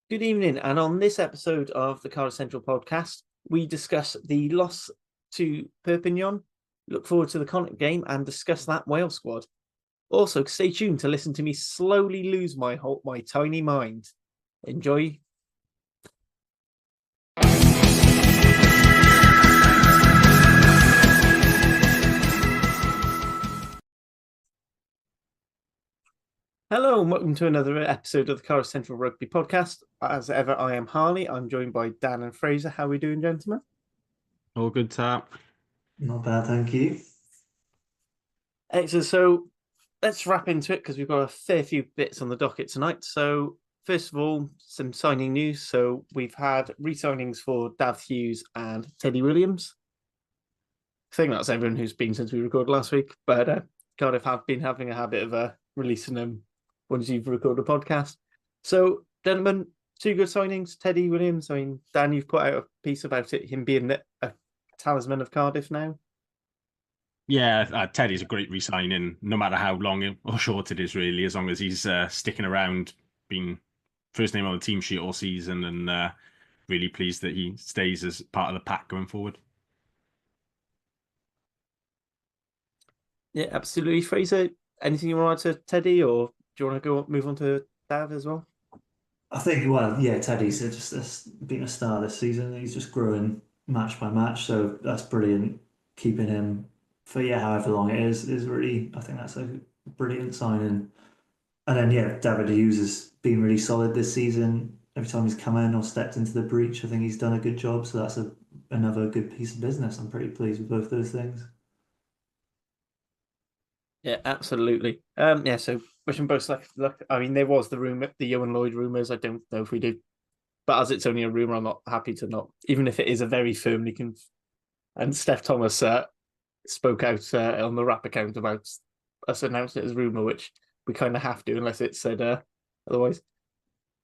Good evening, and on this episode of the Cardiff Central podcast, we discuss the loss to Perpignan, look forward to the Connacht game, and discuss that Wales squad. Also, stay tuned to listen to me slowly lose my tiny mind. Enjoy. Hello, and welcome to another episode of the Cardiff Central Rugby podcast. As ever, I am Harley. I'm joined by Dan and Fraser. How are we doing, gentlemen? All good, Tap. Not bad, thank you. Excellent. So let's wrap into it because we've got a fair few bits on the docket tonight. So first of all, some signing news. So we've had re-signings for Dav Hughes and Teddy Williams. I think that's everyone who's been since we recorded last week, but Cardiff have been having a habit of releasing them once you've recorded a podcast. So, gentlemen, two good signings. Teddy Williams. I mean, Dan, you've put out a piece about it, him being a talisman of Cardiff now. Yeah, Teddy's a great re-signing, no matter how long or short it is, really, as long as he's sticking around, being first name on the team sheet all season, and really pleased that he stays as part of the pack going forward. Yeah, absolutely. Fraser, anything you want to add to Teddy, or do you want to move on to Dav as well? I think, well, yeah, Teddy's just been a star this season. He's just growing match by match, so that's brilliant. Keeping him for however long it is really. I think that's a brilliant signing. And then David Hughes has been really solid this season. Every time he's come in or stepped into the breach, I think he's done a good job. So that's another good piece of business. I'm pretty pleased with both those things. Yeah, absolutely. So wish them both luck. I mean, there was the rumor, the Owen Lloyd rumors. I don't know if we do, but as it's only a rumor, I'm not happy to not, even if it is a very firmly And Steph Thomas spoke out on the Rap account about us announcing it as rumor, which we kind of have to unless it's said otherwise.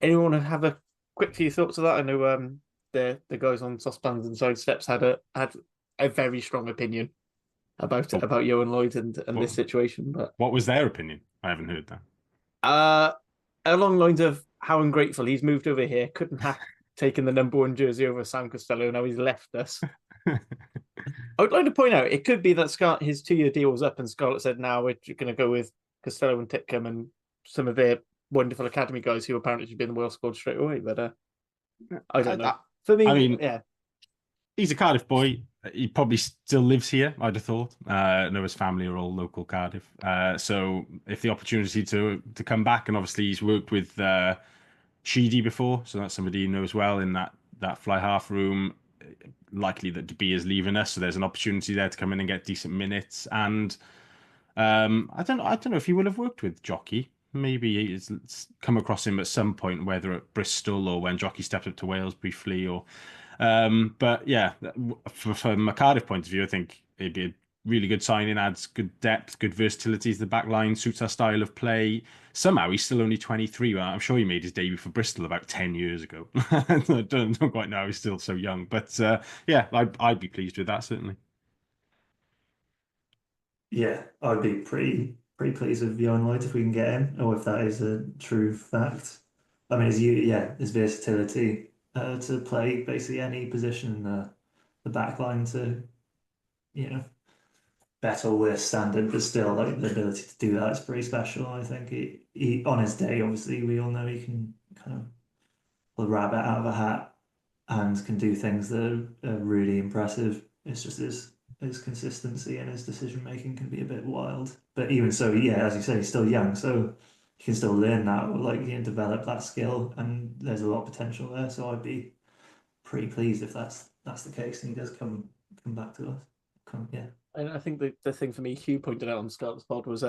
Anyone have a quick few thoughts of that? I know the guys on Saucepans and Sidesteps had a very strong opinion about Owen Lloyd and this situation. But what was their opinion? I haven't heard that. Along the lines of how ungrateful he's moved over here, couldn't have taken the number 1 jersey over Sam Costello. Now he's left us. I would like to point out it could be that his 2-year deal was up, and Scarlett said, "Now we're going to go with Costello and Titcombe and some of their wonderful academy guys who apparently should be in the Wales squad straight away." But I don't know. For me, I mean, yeah, he's a Cardiff boy. He probably still lives here, I'd have thought. No, his family are all local Cardiff. So if the opportunity to come back, and obviously he's worked with Sheedy before, so that's somebody he knows well in that fly half room. Likely that DB is leaving us, so there's an opportunity there to come in and get decent minutes. And I don't know if he will have worked with Jockey. Maybe it's come across him at some point, whether at Bristol or when Jockey stepped up to Wales briefly, or but yeah, from a Cardiff point of view, I think it'd be a really good signing, adds good depth, good versatility to the back line, suits our style of play. Somehow he's still only 23. Well, I'm sure he made his debut for Bristol about 10 years ago. I don't quite know, he's still so young. But yeah, I'd be pleased with that, certainly. Yeah, I'd be pretty pleased with Owen Lloyd if we can get him, or if that is a true fact. I mean, his versatility to play basically any position in the back line to, better or worse standard, but still like the ability to do that is pretty special. I think he on his day, obviously, we all know he can kind of pull a rabbit out of a hat and can do things that are really impressive. It's just his consistency and his decision making can be a bit wild. But even so, as you say, he's still young, so he can still learn that, or develop that skill, and there's a lot of potential there. So I'd be pretty pleased if that's the case, and he does come back to us. And I think the thing for me, Hugh pointed out on Scott's pod, was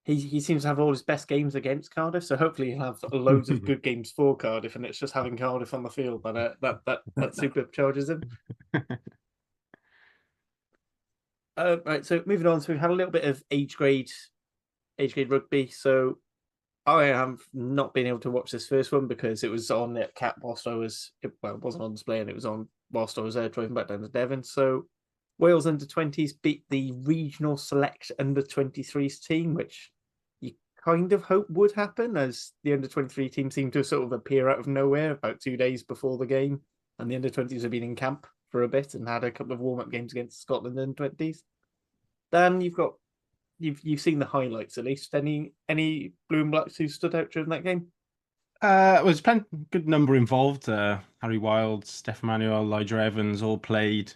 he seems to have all his best games against Cardiff, so hopefully he'll have loads of good games for Cardiff, and it's just having Cardiff on the field that supercharges him. Right, so moving on, so we've had a little bit of age grade rugby. So I have not been able to watch this first one because it was on at Cap whilst it wasn't on display, and it was on whilst I was driving back down to Devon. So Wales under 20s beat the regional select under 23s team, which you kind of hoped would happen, as the under-23 team seemed to sort of appear out of nowhere about 2 days before the game, and the under-20s have been in camp for a bit and had a couple of warm-up games against Scotland under-20s. Dan, you've seen the highlights at least. Any Blue and Blacks who stood out during that game? It was a good number involved. Harry Wild, Steph Manuel, Elijah Evans all played.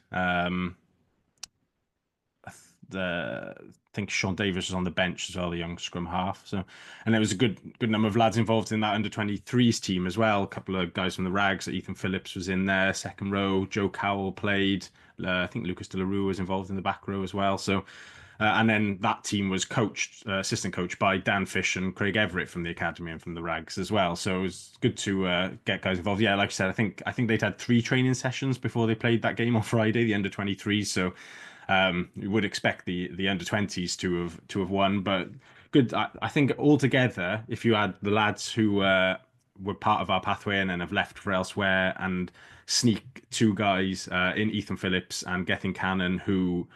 I think Sean Davis was on the bench as well, the young scrum half. So, and there was a good number of lads involved in that under-23s team as well. A couple of guys from the Rags. Ethan Phillips was in there, second row. Joe Cowell played. I think Lucas De La Rue was involved in the back row as well. So, and then that team was assistant coached by Dan Fish and Craig Everett from the academy and from the Rags as well. So it was good to get guys involved. Yeah, like I said, I think they'd had 3 training sessions before they played that game on Friday, the under-23s. So. You would expect the under-20s to have won, but good. I think altogether, if you add the lads who were part of our pathway and then have left for elsewhere, and sneak 2 guys in Ethan Phillips and Gethin Cannon who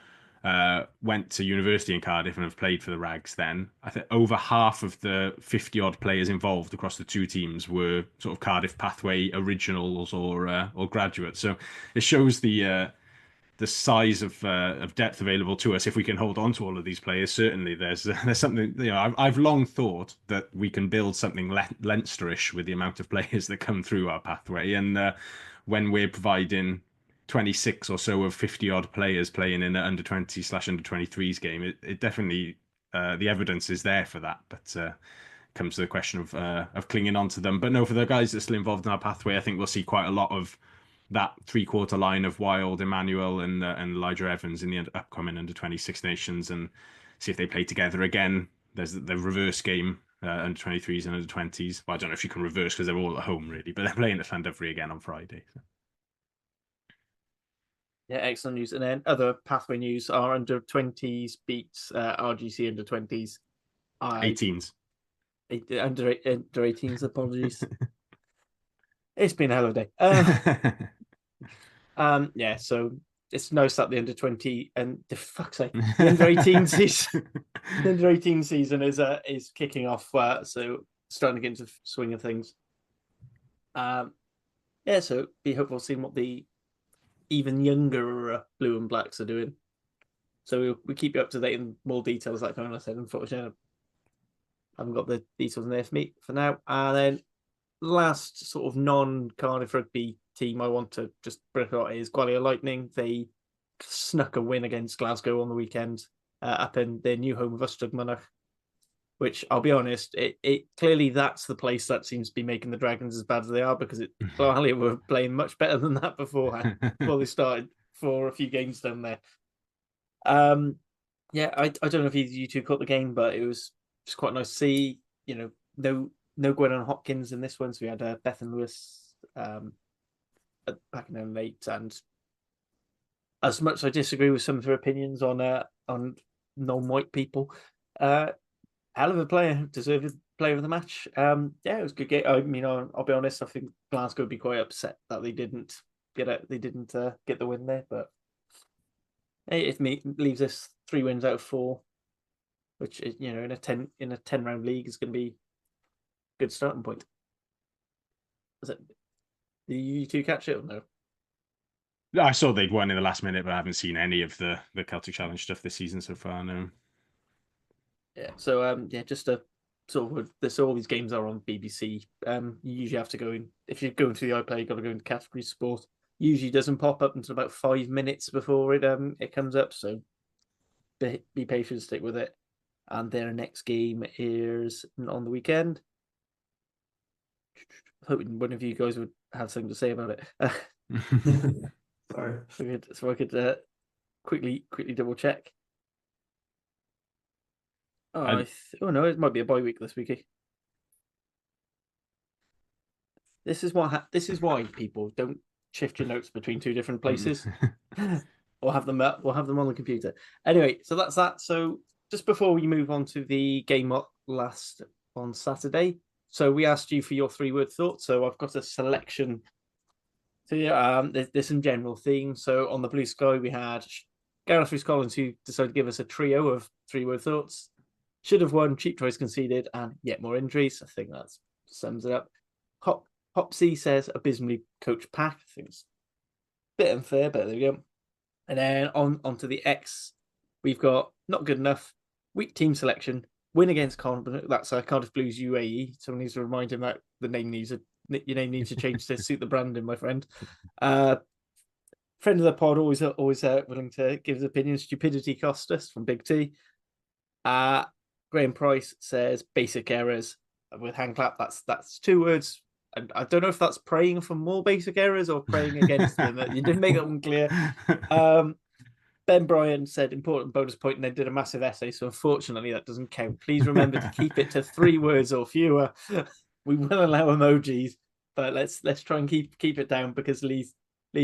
went to university in Cardiff and have played for the Rags, then I think over half of the 50-odd players involved across the 2 teams were sort of Cardiff pathway originals or graduates. So it shows the size of depth available to us if we can hold on to all of these players. Certainly, there's something. I've long thought that we can build something Leinsterish with the amount of players that come through our pathway, and when we're providing 26 or so of 50-odd players playing in an under-20/under-23s game, it definitely the evidence is there for that. But comes to the question of clinging on to them. But no, for the guys that are still involved in our pathway, I think we'll see quite a lot of that 3/4 line of Wild, Emmanuel, and Elijah Evans in the upcoming under-26 Nations, and see if they play together again. There's the reverse game, under-23s and under-20s. Well, I don't know if you can reverse because they're all at home, really, but they're playing at Llandovery again on Friday. So. Yeah, excellent news. And then other pathway news are under-20s beats RGC under-20s. 18s. Under 18s, apologies. It's been a hell of a day. Yeah, so it's nice that the under-20 and the fuck's sake, the under-18 season, the under-18 season is kicking off. So starting to get into the swing of things. Yeah, so be hopeful seeing what the even younger Blue and Blacks are doing. So we keep you up to date in more details, like I said. Unfortunately, I haven't got the details in there for me for now. And then last sort of non-Cardiff rugby team I want to just bring out is Gwalior Lightning. They snuck a win against Glasgow on the weekend up in their new home of Ystad Mynach, which I'll be honest, it clearly that's the place that seems to be making the Dragons as bad as they are, because Harley were playing much better than that beforehand before they started for a few games down there. Yeah, I don't know if you 2 caught the game, but it was just quite nice to see. No Gwen Hopkins in this one, so we had Beth and Lewis back in them late. And as much as I disagree with some of her opinions on non-white people, hell of a player, deserved player of the match. Yeah, it was a good game. I mean, I'll be honest, I think Glasgow would be quite upset that they didn't get the win there, but hey, it leaves us 3 wins out of 4, which is, in a 10 round league is going to be good starting point. Did you 2 catch it or no? I saw they'd won in the last minute, but I haven't seen any of the Celtic Challenge stuff this season so far. No. Yeah. So just a sort of all these games are on BBC. You usually have to go in, if you're going through the iPlayer, you've got to go into category sport. Usually doesn't pop up until about 5 minutes before it comes up. So be patient, stick with it. And their next game is on the weekend. Hoping one of you guys would have something to say about it. Sorry. So I could quickly double check. Oh, no, it might be a bye week this week. This is why people don't shift your notes between 2 different places, or have them on the computer. Anyway, so that's that. So just before we move on to the game last on Saturday, so we asked you for your 3-word thoughts. So I've got a selection. So yeah, there's some general themes. So on the Blue Sky, we had Gareth Rhys Collins, who decided to give us a trio of 3-word thoughts. Should have won, cheap choice conceded, and yet more injuries. I think that sums it up. Hopsy says abysmally coached pack. I think it's a bit unfair, but there we go. And then on to the X, we've got not good enough, weak team selection, win against Cardiff. That's Cardiff Blues UAE. Someone needs to remind him that your name needs to change to suit the branding, my friend. Friend of the pod, always willing to give his opinion. Stupidity cost us from Big T. Graham Price says basic errors with hand clap. That's 2 words. I don't know if that's praying for more basic errors or praying against them. You didn't make that one clear. Ben Bryan said important bonus point and then did a massive essay. So unfortunately, that doesn't count. Please remember to keep it to 3 words or fewer. We will allow emojis, but let's try and keep it down because Lee's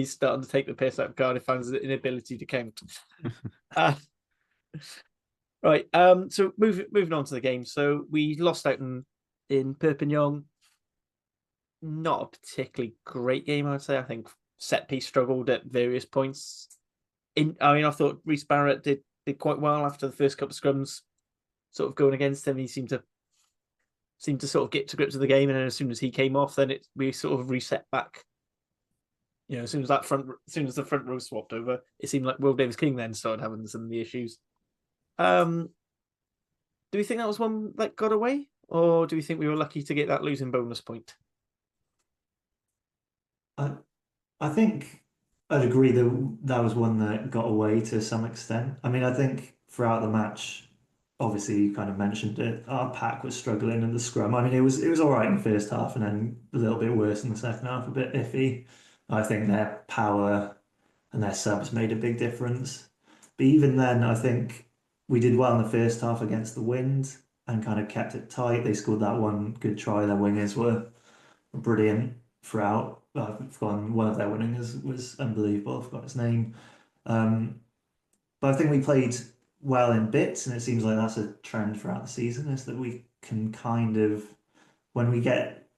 starting to take the piss out of Cardiff fans' inability to count. Right. So moving on to the game. So we lost out in Perpignan. Not a particularly great game, I'd say. I think set piece struggled at various points. I thought Reece Barrett did quite well after the first couple of scrums, sort of going against him. He seemed to sort of get to grips with the game, and then as soon as he came off, then we sort of reset back. As soon as the front row swapped over, it seemed like Will Davis-King then started having some of the issues. Do we think that was one that got away, or do we think we were lucky to get that losing bonus point? I think I'd agree that was one that got away to some extent. I mean, I think throughout the match, obviously you kind of mentioned it, our pack was struggling in the scrum. I mean, it was all right in the first half and then a little bit worse in the second half, a bit iffy. I think their power and their subs made a big difference. But even then, I think we did well in the first half against the wind and kind of kept it tight. They scored that one good try. Their wingers were brilliant throughout. I've forgotten one of their wingers was unbelievable. I forgot his name. But I think we played well in bits, and it seems like that's a trend throughout the season, is that we can kind of, when we get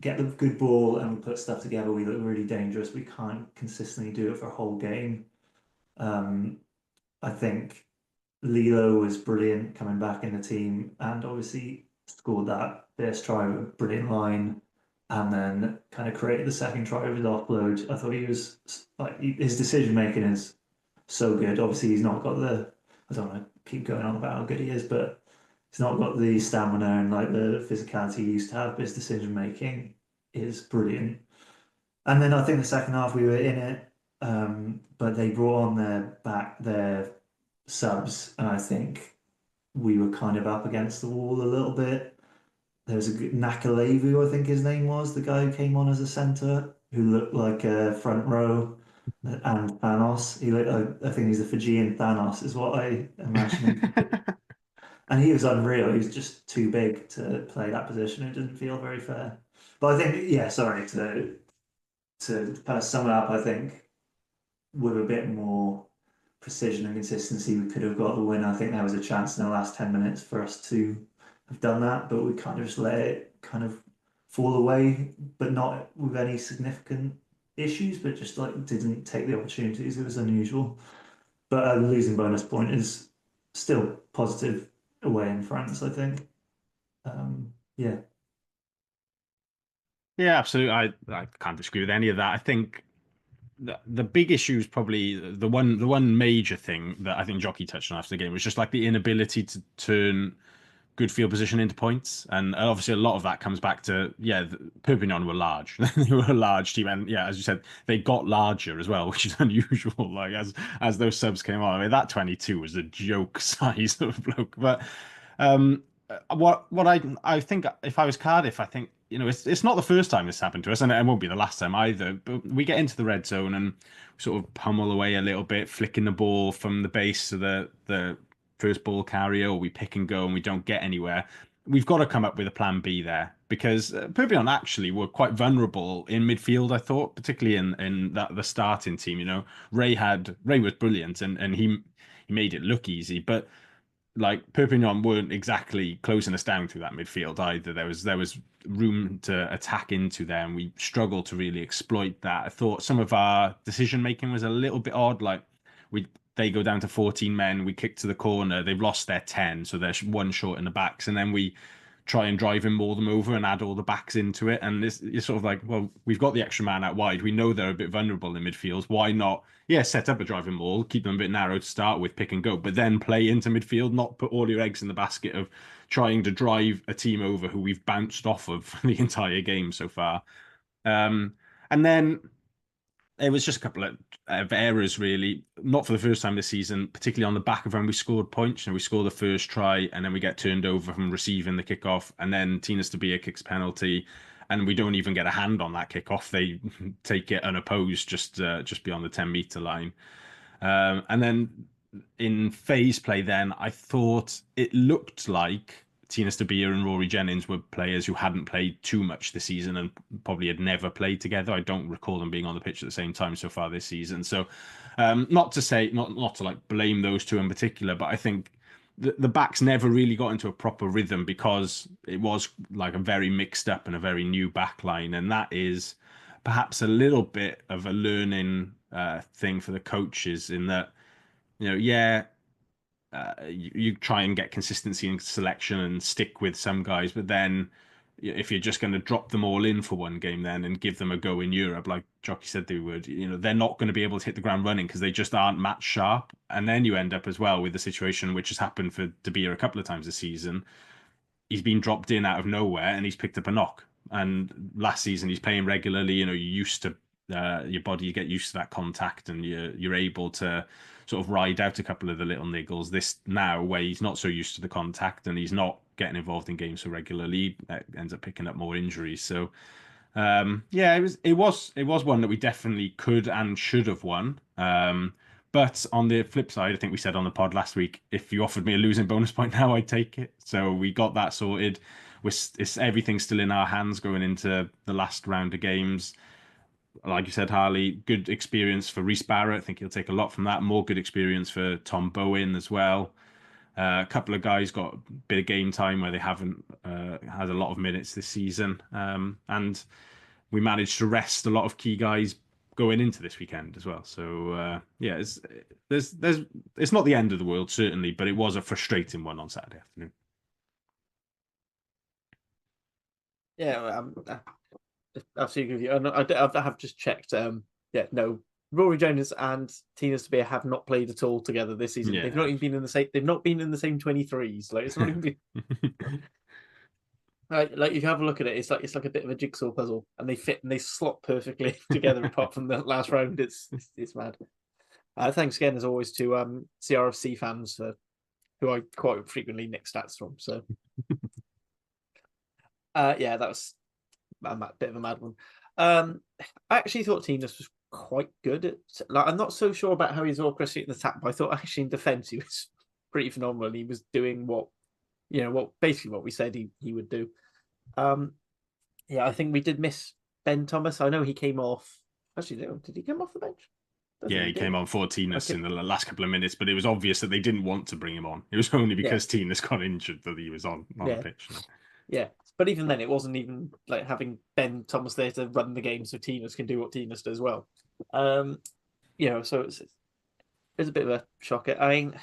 the good ball and we put stuff together, we look really dangerous. We can't consistently do it for a whole game. I think Lilo was brilliant coming back in the team and obviously scored that first try with a brilliant line and then kind of created the second try with his offload. I thought he was his decision making is so good. Obviously, he's not got I don't want to keep going on about how good he is, but he's not got the stamina and the physicality he used to have. But his decision making is brilliant. And then I think the second half we were in it, but they brought on their subs, and I think we were kind of up against the wall a little bit. There was a good Nakalevu, I think his name was, the guy who came on as a centre, who looked like a front row, and Thanos. I think he's the Fijian Thanos, is what I imagine him. And he was unreal. He was just too big to play that position. It didn't feel very fair. But I think, yeah, sorry, to kind of sum it up, I think with a bit more precision and consistency, we could have got the win. I think there was a chance in the last 10 minutes for us to have done that, but we kind of just let it kind of fall away, but not with any significant issues, but just didn't take the opportunities. It was unusual. But a losing bonus point is still positive away in France, I think. Yeah. Yeah, absolutely. I can't disagree with any of that. I think the big issue is probably the one major thing that I think Jockey touched on after the game was just the inability to turn good field position into points, and obviously a lot of that comes back to Perpignan were large. They were a large team, and as you said, they got larger as well, which is unusual. As those subs came on, I mean that 22 was a joke size of a bloke. But what I think, if I was Cardiff, I think it's not the first time this happened to us, and it won't be the last time either. But we get into the red zone and sort of pummel away a little bit, flicking the ball from the base to the first ball carrier, or we pick and go and we don't get anywhere. We've got to come up with a plan B there, because Perpignan actually were quite vulnerable in midfield, I thought, particularly in the starting team. Ray was brilliant and he made it look easy, but Perpignan weren't exactly closing us down through that midfield either. There was room to attack into there, and we struggled to really exploit that. I thought some of our decision making was a little bit odd. they go down to 14 men. We kick to the corner. They've lost their 10, so they're one short in the backs. And then we try and drive and maul them over and add all the backs into it. And it's sort of like, well, we've got the extra man out wide. We know they're a bit vulnerable in midfield. Why not, set up a driving maul, keep them a bit narrow to start with, pick and go, but then play into midfield, not put all your eggs in the basket of trying to drive a team over who we've bounced off of the entire game so far. And then it was just a couple of errors, really. Not for the first time this season, particularly on the back of when we scored points. We score the first try, and then we get turned over from receiving the kickoff, and then Tina Stabia kicks penalty, and we don't even get a hand on that kickoff. They take it unopposed, just beyond the 10-meter line. And then in phase play, then I thought it looked like Tina Stabia and Rory Jennings were players who hadn't played too much this season and probably had never played together. I don't recall them being on the pitch at the same time so far this season. So not to like blame those two in particular, but I think the backs never really got into a proper rhythm because it was like a very mixed up and a very new back line. And that is perhaps a little bit of a learning thing for the coaches in that, you try and get consistency in selection and stick with some guys, but then if you're just going to drop them all in for one game then and give them a go in Europe, like Jockey said they would, they're not going to be able to hit the ground running because they just aren't match sharp. And then you end up as well with the situation which has happened for De Beer a couple of times this season. He's been dropped in out of nowhere and he's picked up a knock. And last season he's playing regularly. You're used to your body, you get used to that contact, and you're able to sort of ride out a couple of the little niggles. This now, where he's not so used to the contact and he's not getting involved in games so regularly, ends up picking up more injuries. So, it was one that we definitely could and should have won. But on the flip side, I think we said on the pod last week, if you offered me a losing bonus point now, I'd take it. So we got that sorted. Everything's still in our hands going into the last round of games. Like you said, Harley, good experience for Rhys Barrett. I think he'll take a lot from that. More good experience for Tom Bowen as well. A couple of guys got a bit of game time where they haven't had a lot of minutes this season. And we managed to rest a lot of key guys going into this weekend as well. So, it's not the end of the world, certainly, but it was a frustrating one on Saturday afternoon. Yeah, absolutely with you. And I have just checked. Rory Jones and Tina Stabia have not played at all together this season. Yeah. They've not even been in the same. They've not been in the same 23s. Like it's not even been. Like if you have a look at it, it's like a bit of a jigsaw puzzle, and they fit and they slot perfectly together. Apart from the last round, it's mad. Thanks again, as always, to CRFC fans who I quite frequently nick stats from. So, that was a bit of a mad one. I actually thought Tina's was quite good. I'm not so sure about how he's orchestrating the attack, but I thought actually in defence he was pretty phenomenal. He was doing what we said he would do. I think we did miss Ben Thomas. I know he came off. Actually, did he come off the bench? He came on for Tina's in the last couple of minutes, but it was obvious that they didn't want to bring him on. It was only because Tina's got injured that he was on the pitch. Yeah, but even then, it wasn't even like having Ben Thomas there to run the game so Tina's can do what Tina's does well. So it's a bit of a shocker. I mean,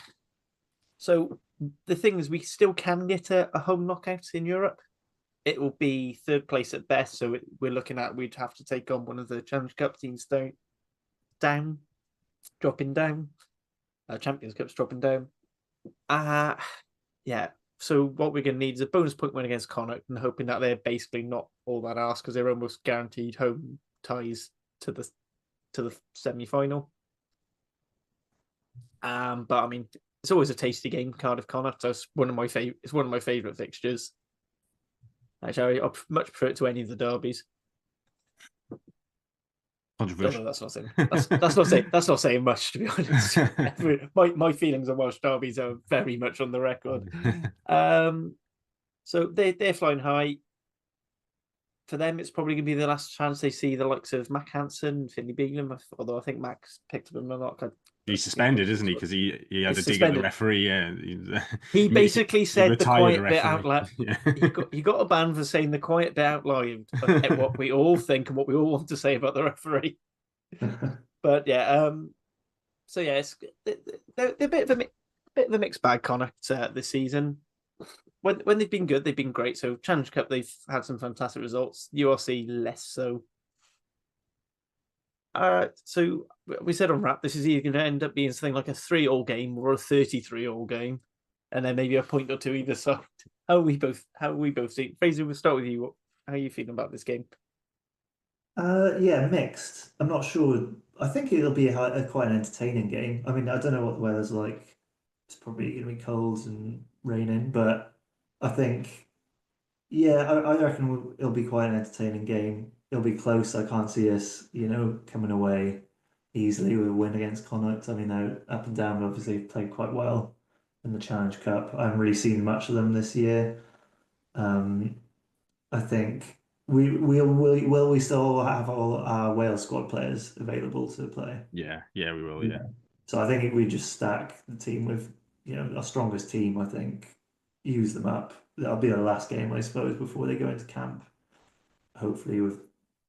so the thing is, we still can get a home knockout in Europe. It will be third place at best, so we're looking at we'd have to take on one of the Challenge Cup teams dropping down. Champions Cup's dropping down. So what we're going to need is a bonus point win against Connacht, and hoping that they're basically not all that arse because they're almost guaranteed home ties to the semi-final. But I mean, it's always a tasty game, Cardiff Connacht. So it's one of my favourite fixtures. Actually, I much prefer it to any of the derbies. Controversial. No, that's not saying. That's not saying much, to be honest. my feelings on Welsh derbies are very much on the record. So they're flying high. For them, it's probably going to be the last chance they see the likes of Mac Hansen, Finley Beaglem. Although I think Mac's picked up a knock. He's suspended, isn't he? Because he had a dig at the referee. Yeah. He basically said the quiet bit out loud. Yeah. He got a ban for saying the quiet bit out loud of what we all think and what we all want to say about the referee. But So yeah, they're a bit of a mixed bag, Connacht, this season. When they've been good, they've been great. So Challenge Cup, they've had some fantastic results. URC less so. So we said on wrap, this is either going to end up being something like a 3-3 game or a 33-33 game, and then maybe a point or two either side. How we both see. Fraser, we'll start with you. How are you feeling about this game? Yeah, mixed. I'm not sure. I think it'll be quite an entertaining game. I mean, I don't know what the weather's like. It's probably going to be cold and raining, but I think, yeah, I reckon it'll be quite an entertaining game. It'll be close. I can't see us, coming away easily with a win against Connacht. I mean, they're up and down, but obviously played quite well in the Challenge Cup. I haven't really seen much of them this year. Um, I think will we still have all our Wales squad players available to play? Yeah, we will. Yeah. So I think we just stack the team with, our strongest team, I think, use them up. That'll be our last game, I suppose, before they go into camp. Hopefully with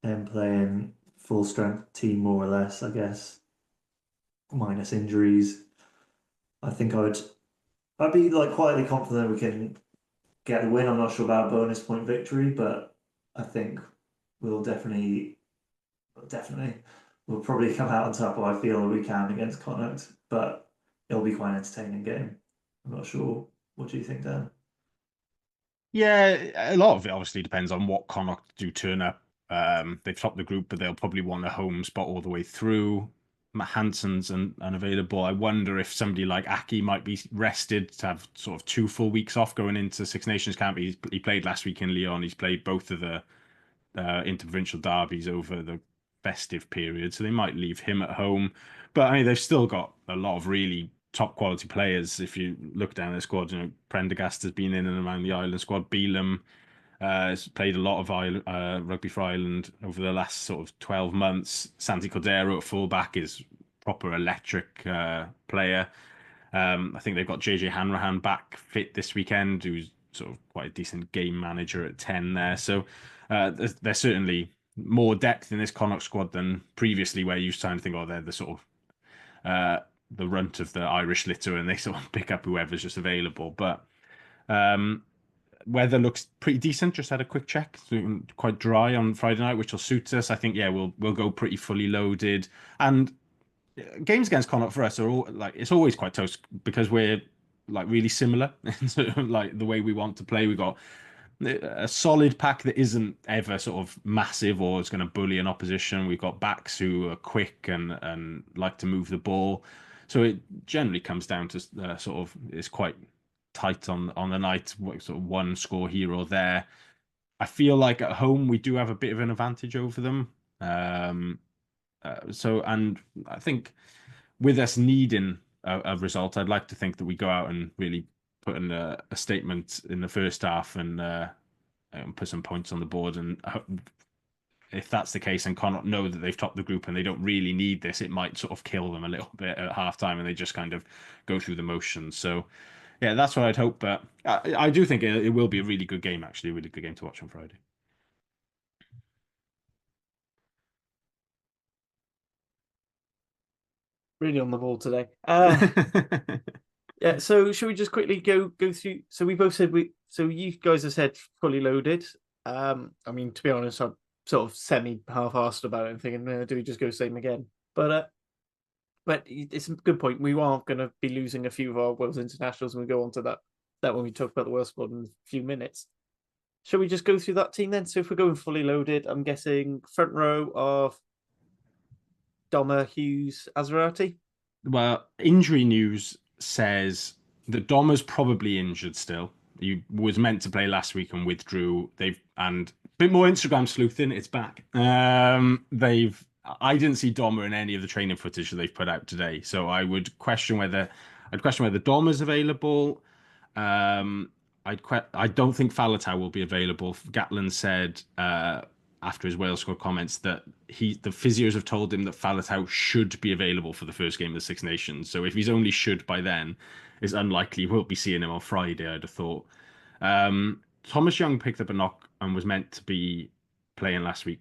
them playing full strength team more or less, I guess, minus injuries. I think I'd be like quietly confident we can get the win. I'm not sure about bonus point victory, but I think we'll definitely we'll probably come out on top. Or I feel that we can against Connacht, but it'll be quite an entertaining game. I'm not sure. What do you think, Dan? Yeah, a lot of it obviously depends on what Connacht do turn up. They've topped the group, but they'll probably want a home spot all the way through. Matt Hansen's unavailable. I wonder if somebody like Aki might be rested to have sort of 2 full weeks off going into Six Nations camp. He played last week in Lyon. He's played both of the interprovincial derbies over the festive period, so they might leave him at home. But I mean, they've still got a lot of really top quality players. If you look down their squad, Prendergast has been in and around the Ireland squad. Beelum has played a lot of rugby for Ireland over the last sort of 12 months. Santi Cordero at fullback is proper electric player. I think they've got JJ Hanrahan back fit this weekend, who's sort of quite a decent game manager at 10 there. So there's certainly more depth in this Connacht squad than previously, where you used to think, oh, they're the sort of the runt of the Irish litter and they sort of pick up whoever's just available. But weather looks pretty decent. Just had a quick check. Quite dry on Friday night, which will suit us. I think, yeah, we'll go pretty fully loaded. And games against Connacht for us are all like, it's always quite close because we're like really similar in sort of like the way we want to play. We've got a solid pack that isn't ever sort of massive or is going to bully an opposition. We've got backs who are quick and like to move the ball. So it generally comes down to sort of, it's quite tight on the night, sort of one score here or there. I feel like at home we do have a bit of an advantage over them. And I think with us needing a result, I'd like to think that we go out and really put in a statement in the first half and put some points on the board. And if that's the case and Connacht know that they've topped the group and they don't really need this, it might sort of kill them a little bit at halftime and they just kind of go through the motions. So, yeah, that's what I'd hope. But I do think it will be a really good game, actually, a really good game to watch on Friday. Really on the ball today. Yeah. So should we just quickly go through? So we both said So you guys have said fully loaded. I mean, to be honest, I'm sort of semi half-assed about it and thinking, do we just go same again? But it's a good point. We are going to be losing a few of our Wales internationals, and we go on to that when we talk about the Wales squad in a few minutes. Shall we just go through that team then? So if we're going fully loaded, I'm guessing front row of Doma, Hughes, Azarati. Well, injury news says that Dommer's probably injured still. He was meant to play last week and withdrew. And a bit more Instagram sleuthing. It's back. I didn't see Dommer in any of the training footage that they've put out today, so I'd question whether Dommer's available. I don't think Falatau will be available. Gatlin said after his Wales squad comments that the physios have told him that Falatau should be available for the first game of the Six Nations. So if he's only should by then, it's unlikely we'll be seeing him on Friday, I'd have thought. Thomas Young picked up a knock and was meant to be playing last week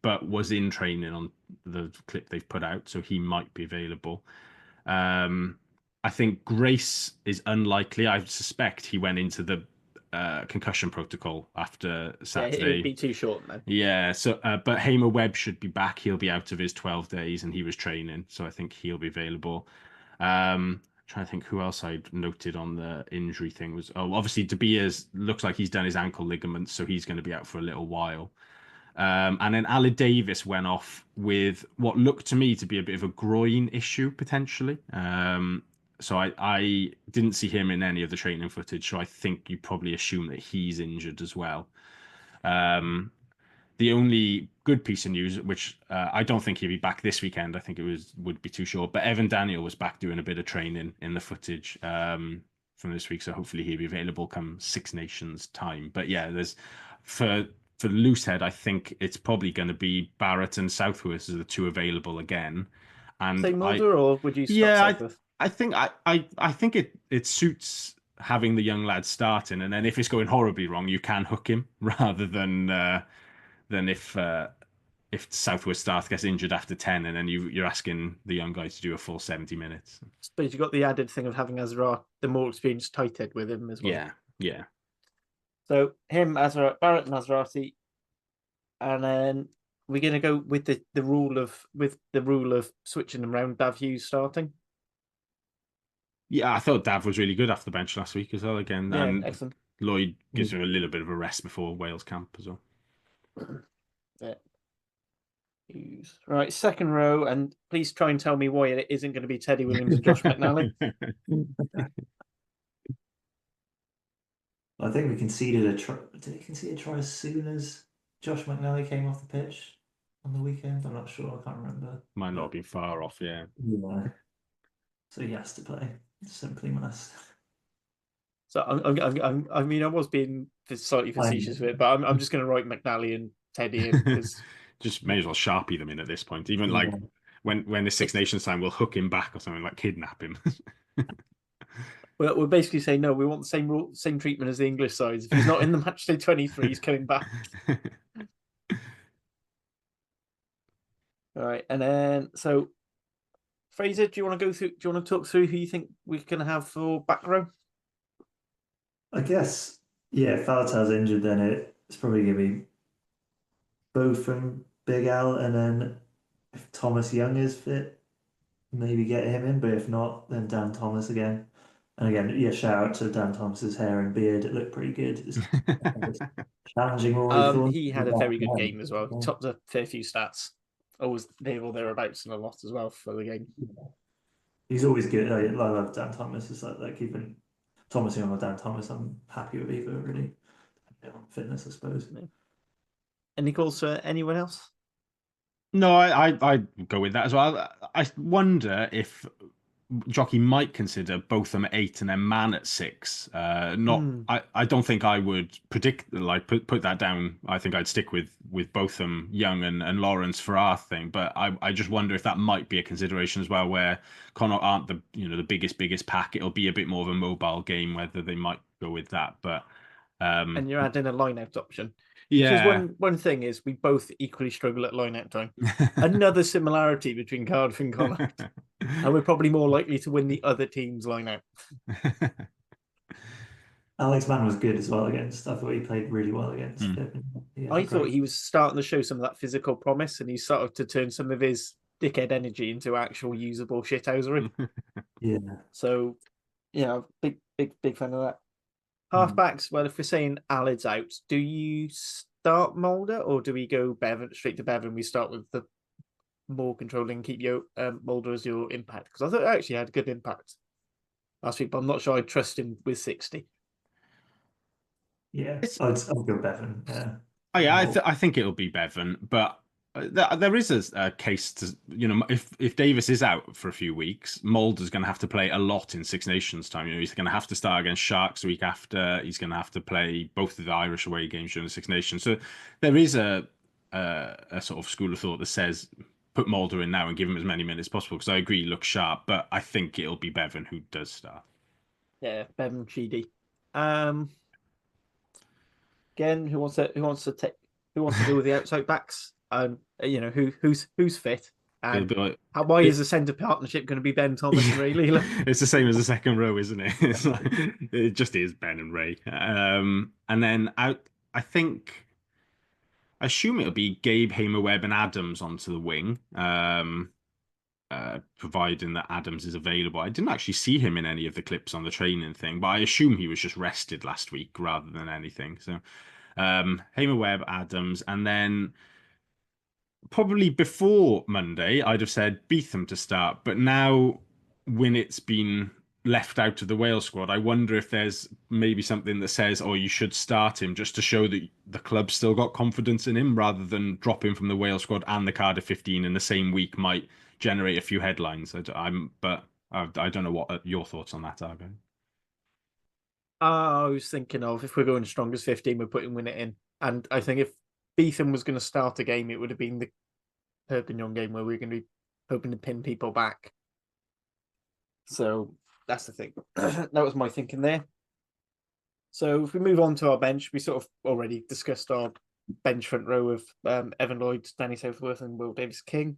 but was in training on the clip they've put out, so he might be available. I think Grace is unlikely. I suspect he went into the concussion protocol after Yeah, it would Saturday. be too short then. Yeah, so but Hamer Webb should be back. He'll be out of his 12 days, and he was training, so I think he'll be available. Trying to think who else I'd noted on the injury thing was obviously De Beers looks like he's done his ankle ligaments, so he's going to be out for a little while. And then Ali Davis went off with what looked to me to be a bit of a groin issue potentially. So I didn't see him in any of the training footage, so I think you probably assume that he's injured as well. The only good piece of news, which I don't think he'll be back this weekend, I think would be too short. But Evan Daniel was back doing a bit of training in the footage from this week, so hopefully he'll be available come Six Nations time. But yeah, there's for Loosehead, I think it's probably going to be Barrett and Southworth as the two available again. And Same Mulder, or would you start yeah, Southworth? I think I think it suits having the young lad starting, and then if it's going horribly wrong, you can hook him rather than if Southwest Start gets injured after 10 and then you're asking the young guy to do a full 70 minutes. I suppose you got the added thing of having Azra, the more experienced tight head with him as well. Yeah. So him, Azra, Barrett and Azrati, and then we're gonna go with the rule of switching them around. Dav Hughes starting. Yeah, I thought Dav was really good after the bench last week as well again. Yeah, And excellent. Lloyd gives him a little bit of a rest before Wales camp as well. Yeah. Right, second row, and please try and tell me why it isn't going to be Teddy Williams and Josh McNally. I think we conceded a try. Did we concede a try as soon as Josh McNally came off the pitch on the weekend? I'm not sure. I can't remember. Might not be far off, yeah. Yeah. So he has to play. Simply must. So I mean, I was being slightly facetious with it, but I'm just going to write McNally and Teddy in because just may as well Sharpie them in at this point. Even like when the Six Nations time, we'll hook him back or something, like kidnap him. we're basically saying no. We want the same treatment as the English sides. If he's not in the matchday 23, he's coming back. All right, and then so Fraser, do you want to go through? Do you want to talk through who you think we're going to have for back row? I guess, yeah, if Faletau's injured, then it's probably going to be both from Big Al, and then if Thomas Young is fit, maybe get him in, but if not, then Dan Thomas again. And again, yeah, shout out to Dan Thomas's hair and beard. It looked pretty good. It's challenging all he had a very good game as well. He topped a fair few stats. Always there or thereabouts in a lot as well for the game. Yeah. He's always good. I love Dan Thomas. It's like keeping Thomas Young or Dan Thomas. I'm happy with either, really. On fitness, I suppose. Any calls for anyone else? No, I go with that as well. I wonder if Jockey might consider Botham at 8 and then Man at 6. I don't think I would predict like put that down. I think I'd stick with Botham, Young and Lawrence for our thing. But I just wonder if that might be a consideration as well, where Connacht aren't the biggest pack. It'll be a bit more of a mobile game, whether they might go with that. But and you're adding a line-out option. Yeah. Because one thing is we both equally struggle at line-out time. Another similarity between Cardiff and Connacht. And we're probably more likely to win the other team's line-out. Alex Mann was good as well against. I thought he played really well against. I thought he was starting to show some of that physical promise, and he started to turn some of his dickhead energy into actual usable shithousery. Yeah. So, big fan of that. Halfbacks, well, if we're saying Alid's out, do you start Mulder or do we go straight to Bevan? We start with the more controlling, keep your Mulder as your impact? Because I thought it actually had a good impact last week, but I'm not sure I trust him with 60. Yeah, I'll go Bevan. Yeah. Oh yeah, I think it'll be Bevan, but there is a case to if Davis is out for a few weeks, Mulder's going to have to play a lot in Six Nations time. He's going to have to start against Sharks the week after. He's going to have to play both of the Irish away games during the Six Nations. So there is a sort of school of thought that says put Mulder in now and give him as many minutes as possible. Because I agree, he looks sharp, but I think it'll be Bevan who does start. Yeah, Bevan Sheedy. Again, who wants to go with the outside backs? Who's fit? And It'll be like, why is the centre partnership going to be Ben Thomas and Ray Leland? it's the same as the second row, isn't it? It's like, it just is Ben and Ray. And then I think, I assume it'll be Gabe, Hamer, Webb, and Adams onto the wing. Providing that Adams is available. I didn't actually see him in any of the clips on the training thing, but I assume he was just rested last week rather than anything. So, Hamer, Webb, Adams, and then probably before Monday, I'd have said Beetham to start, but now Winnett's been left out of the Wales squad. I wonder if there's maybe something that says, oh, you should start him just to show that the club still got confidence in him rather than drop him from the Wales squad and the Cardiff 15 in the same week might generate a few headlines. But I don't know what your thoughts on that are. I was thinking of, if we're going strongest 15, we're putting Winnett in. And I think if Beetham was going to start a game, it would have been the Perpignan game where we're going to be hoping to pin people back. So that's the thing. That was my thinking there. So if we move on to our bench, we sort of already discussed our bench front row of Evan Lloyd, Danny Southworth, and Will Davis-King.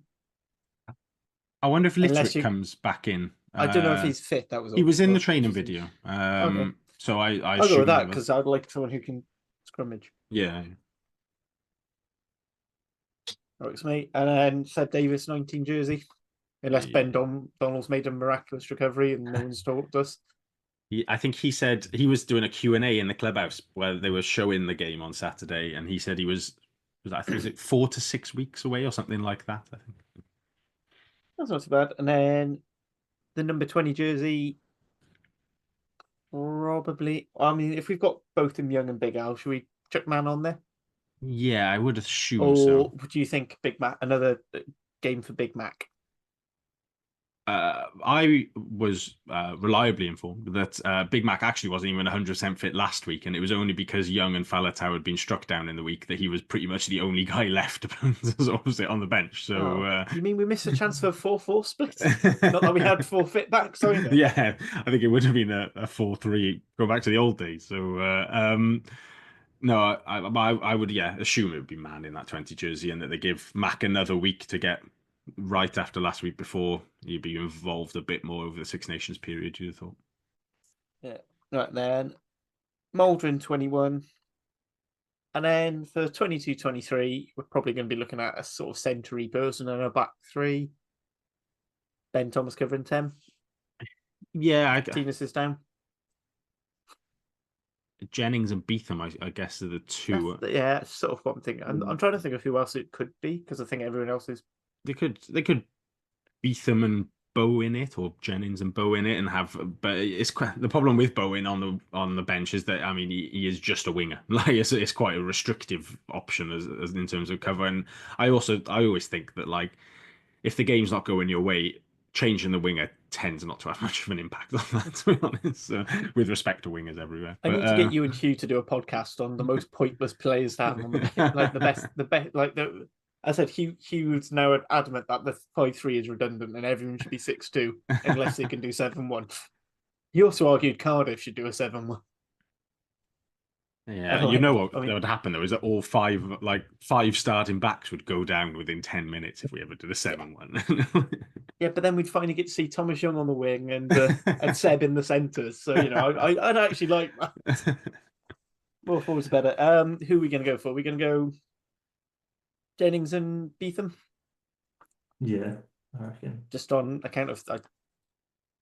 I wonder if Littrick comes back in. I don't know if he's fit. That was all. He was in the training video. Okay. So I'll go with that because I'd like someone who can scrummage. Yeah. Works, mate. And then Seb Davis, 19 jersey. Unless Ben Donald's made a miraculous recovery and no one's talked us. I think he said he was doing a Q&A in the clubhouse where they were showing the game on Saturday, and he said he was I think, was it 4 to 6 weeks away or something like that, I think. That's not too bad. And then the number 20 jersey, probably. I mean, if we've got both him young and Big Al, should we chuck Man on there? Yeah, I would assume so. Or do you think Big Mac, another game for Big Mac? I was reliably informed that Big Mac actually wasn't even 100% fit last week, and it was only because Young and Falatau had been struck down in the week that he was pretty much the only guy left to sort of sit on the bench. So, you mean we missed a chance for a 4-4 split? Not that we had 4 fit backs either. Yeah, I think it would have been a 4-3. Go back to the old days. So, no, I would assume it would be Man in that 20 jersey, and that they give Mac another week to get right after last week before you'd be involved a bit more over the Six Nations period, you'd have thought. Yeah. Right then. Maldron 21. And then for 22-23, we're probably going to be looking at a sort of century person and a back 3. Ben Thomas covering 10. Yeah, Tinas is down. Jennings and Beetham, I guess, are the two. That's sort of what I'm thinking. I'm trying to think of who else it could be, because I think everyone else is. They could Beetham and Bow in it, or Jennings and Bow in it, and have. But it's quite, the problem with Bowen on the bench is that, I mean, he is just a winger. Like it's quite a restrictive option as in terms of cover. And I always think that, like, if the game's not going your way, changing the winger tends not to have much of an impact on that, to be honest. With respect to wingers everywhere. I need to get you and Hugh to do a podcast on the most pointless players to have on the like the best, like the. I said Hugh's now adamant that the 5-3 is redundant and everyone should be 6-2 unless they can do 7-1. He also argued Cardiff should do a 7-1. Yeah, you know what would happen though is that all five starting backs would go down within 10 minutes if we ever did a 7-1. Yeah, but then we'd finally get to see Thomas Young on the wing and Seb in the centres. So I'd actually like that. More forwards better. Who are we going to go for? We're going to go Jennings and Beetham? Yeah, I reckon. Just on account of, I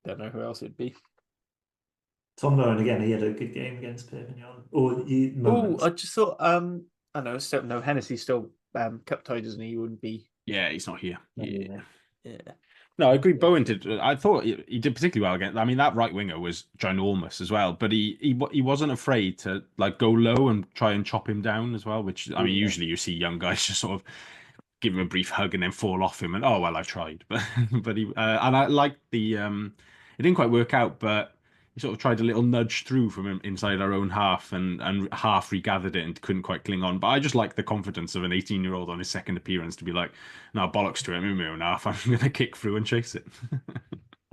don't know who else it'd be. Tom Nolan, again, he had a good game against Perpignan. I just thought, I know, Hennessy's still cup tied, isn't he? He wouldn't be. Yeah, he's not here. Yeah. No, I agree. Bowen did. I thought he did particularly well again. I mean, that right winger was ginormous as well, but he wasn't afraid to like go low and try and chop him down as well. Which, I mean, usually you see young guys just sort of give him a brief hug and then fall off him, and oh well, I tried, but he and I liked the it didn't quite work out, but he sort of tried a little nudge through from him inside our own half and half regathered it and couldn't quite cling on. But I just like the confidence of an 18-year-old on his second appearance to be like, no, bollocks to it, I'm in my own half. I'm going to kick through and chase it.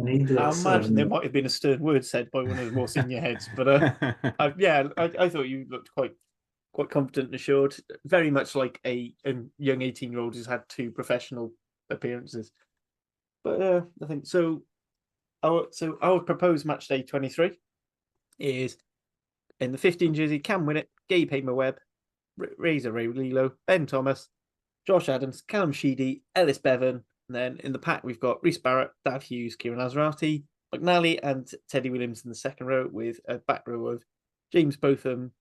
I imagine there might have been a stern word said by one of the more senior heads. But I thought you looked quite confident and assured. Very much like a young 18-year-old who's had 2 professional appearances. But I think so. Our proposed match day 23 is in the 15 jersey: Cam Winnett, Gabe Hamer-Webb, Razor Ray Lilo, Ben Thomas, Josh Adams, Callum Sheedy, Ellis Bevan. And then in the pack, we've got Reece Barrett, Dav Hughes, Kieran Azarati, McNally, and Teddy Williams in the second row, with a back row of James Botham,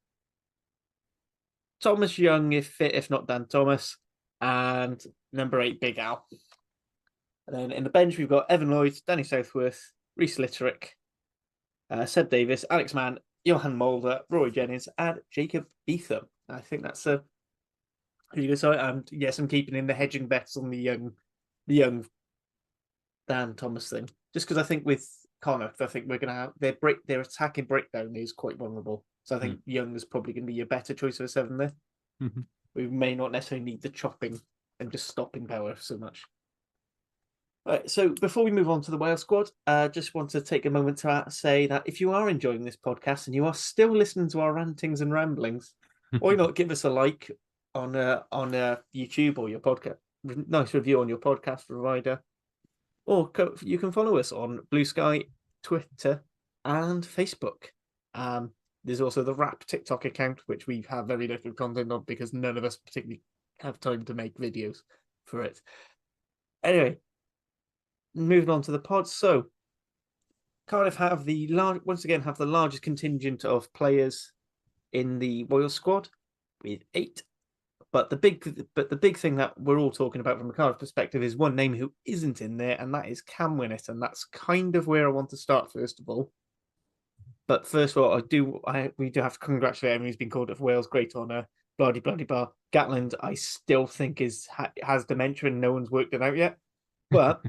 Thomas Young, if fit, if not Dan Thomas, and number 8, Big Al. And then in the bench, we've got Evan Lloyd, Danny Southworth, Reese Litterick, Seb Davis, Alex Mann, Johan Mulder, Roy Jennings, and Jacob Beetham. I think that's a really good side. And yes, I'm keeping in the hedging bets on the young Dan Thomas thing, just because I think with Connacht, I think we're going to have their attacking breakdown is quite vulnerable. So I think Young is probably going to be a better choice of a 7 there. Mm-hmm. We may not necessarily need the chopping and just stopping power so much. Right, so before we move on to the Wales squad, just want to take a moment to say that if you are enjoying this podcast and you are still listening to our rantings and ramblings, why not give us a like on YouTube or your podcast, nice review on your podcast provider, or you can follow us on Blue Sky, Twitter, and Facebook. There's also the Rap TikTok account, which we have very little content on because none of us particularly have time to make videos for it. Anyway, moving on to the pod. So Cardiff have once again the largest contingent of players in the Wales squad with 8. But the big thing that we're all talking about from a Cardiff perspective is one name who isn't in there, and that is Cam Winnett, and that's kind of where I want to start first of all. But first of all, we do have to congratulate everyone who's been called up for Wales. Great honour. Bloody bar. Gatland, I still think has dementia and no one's worked it out yet. But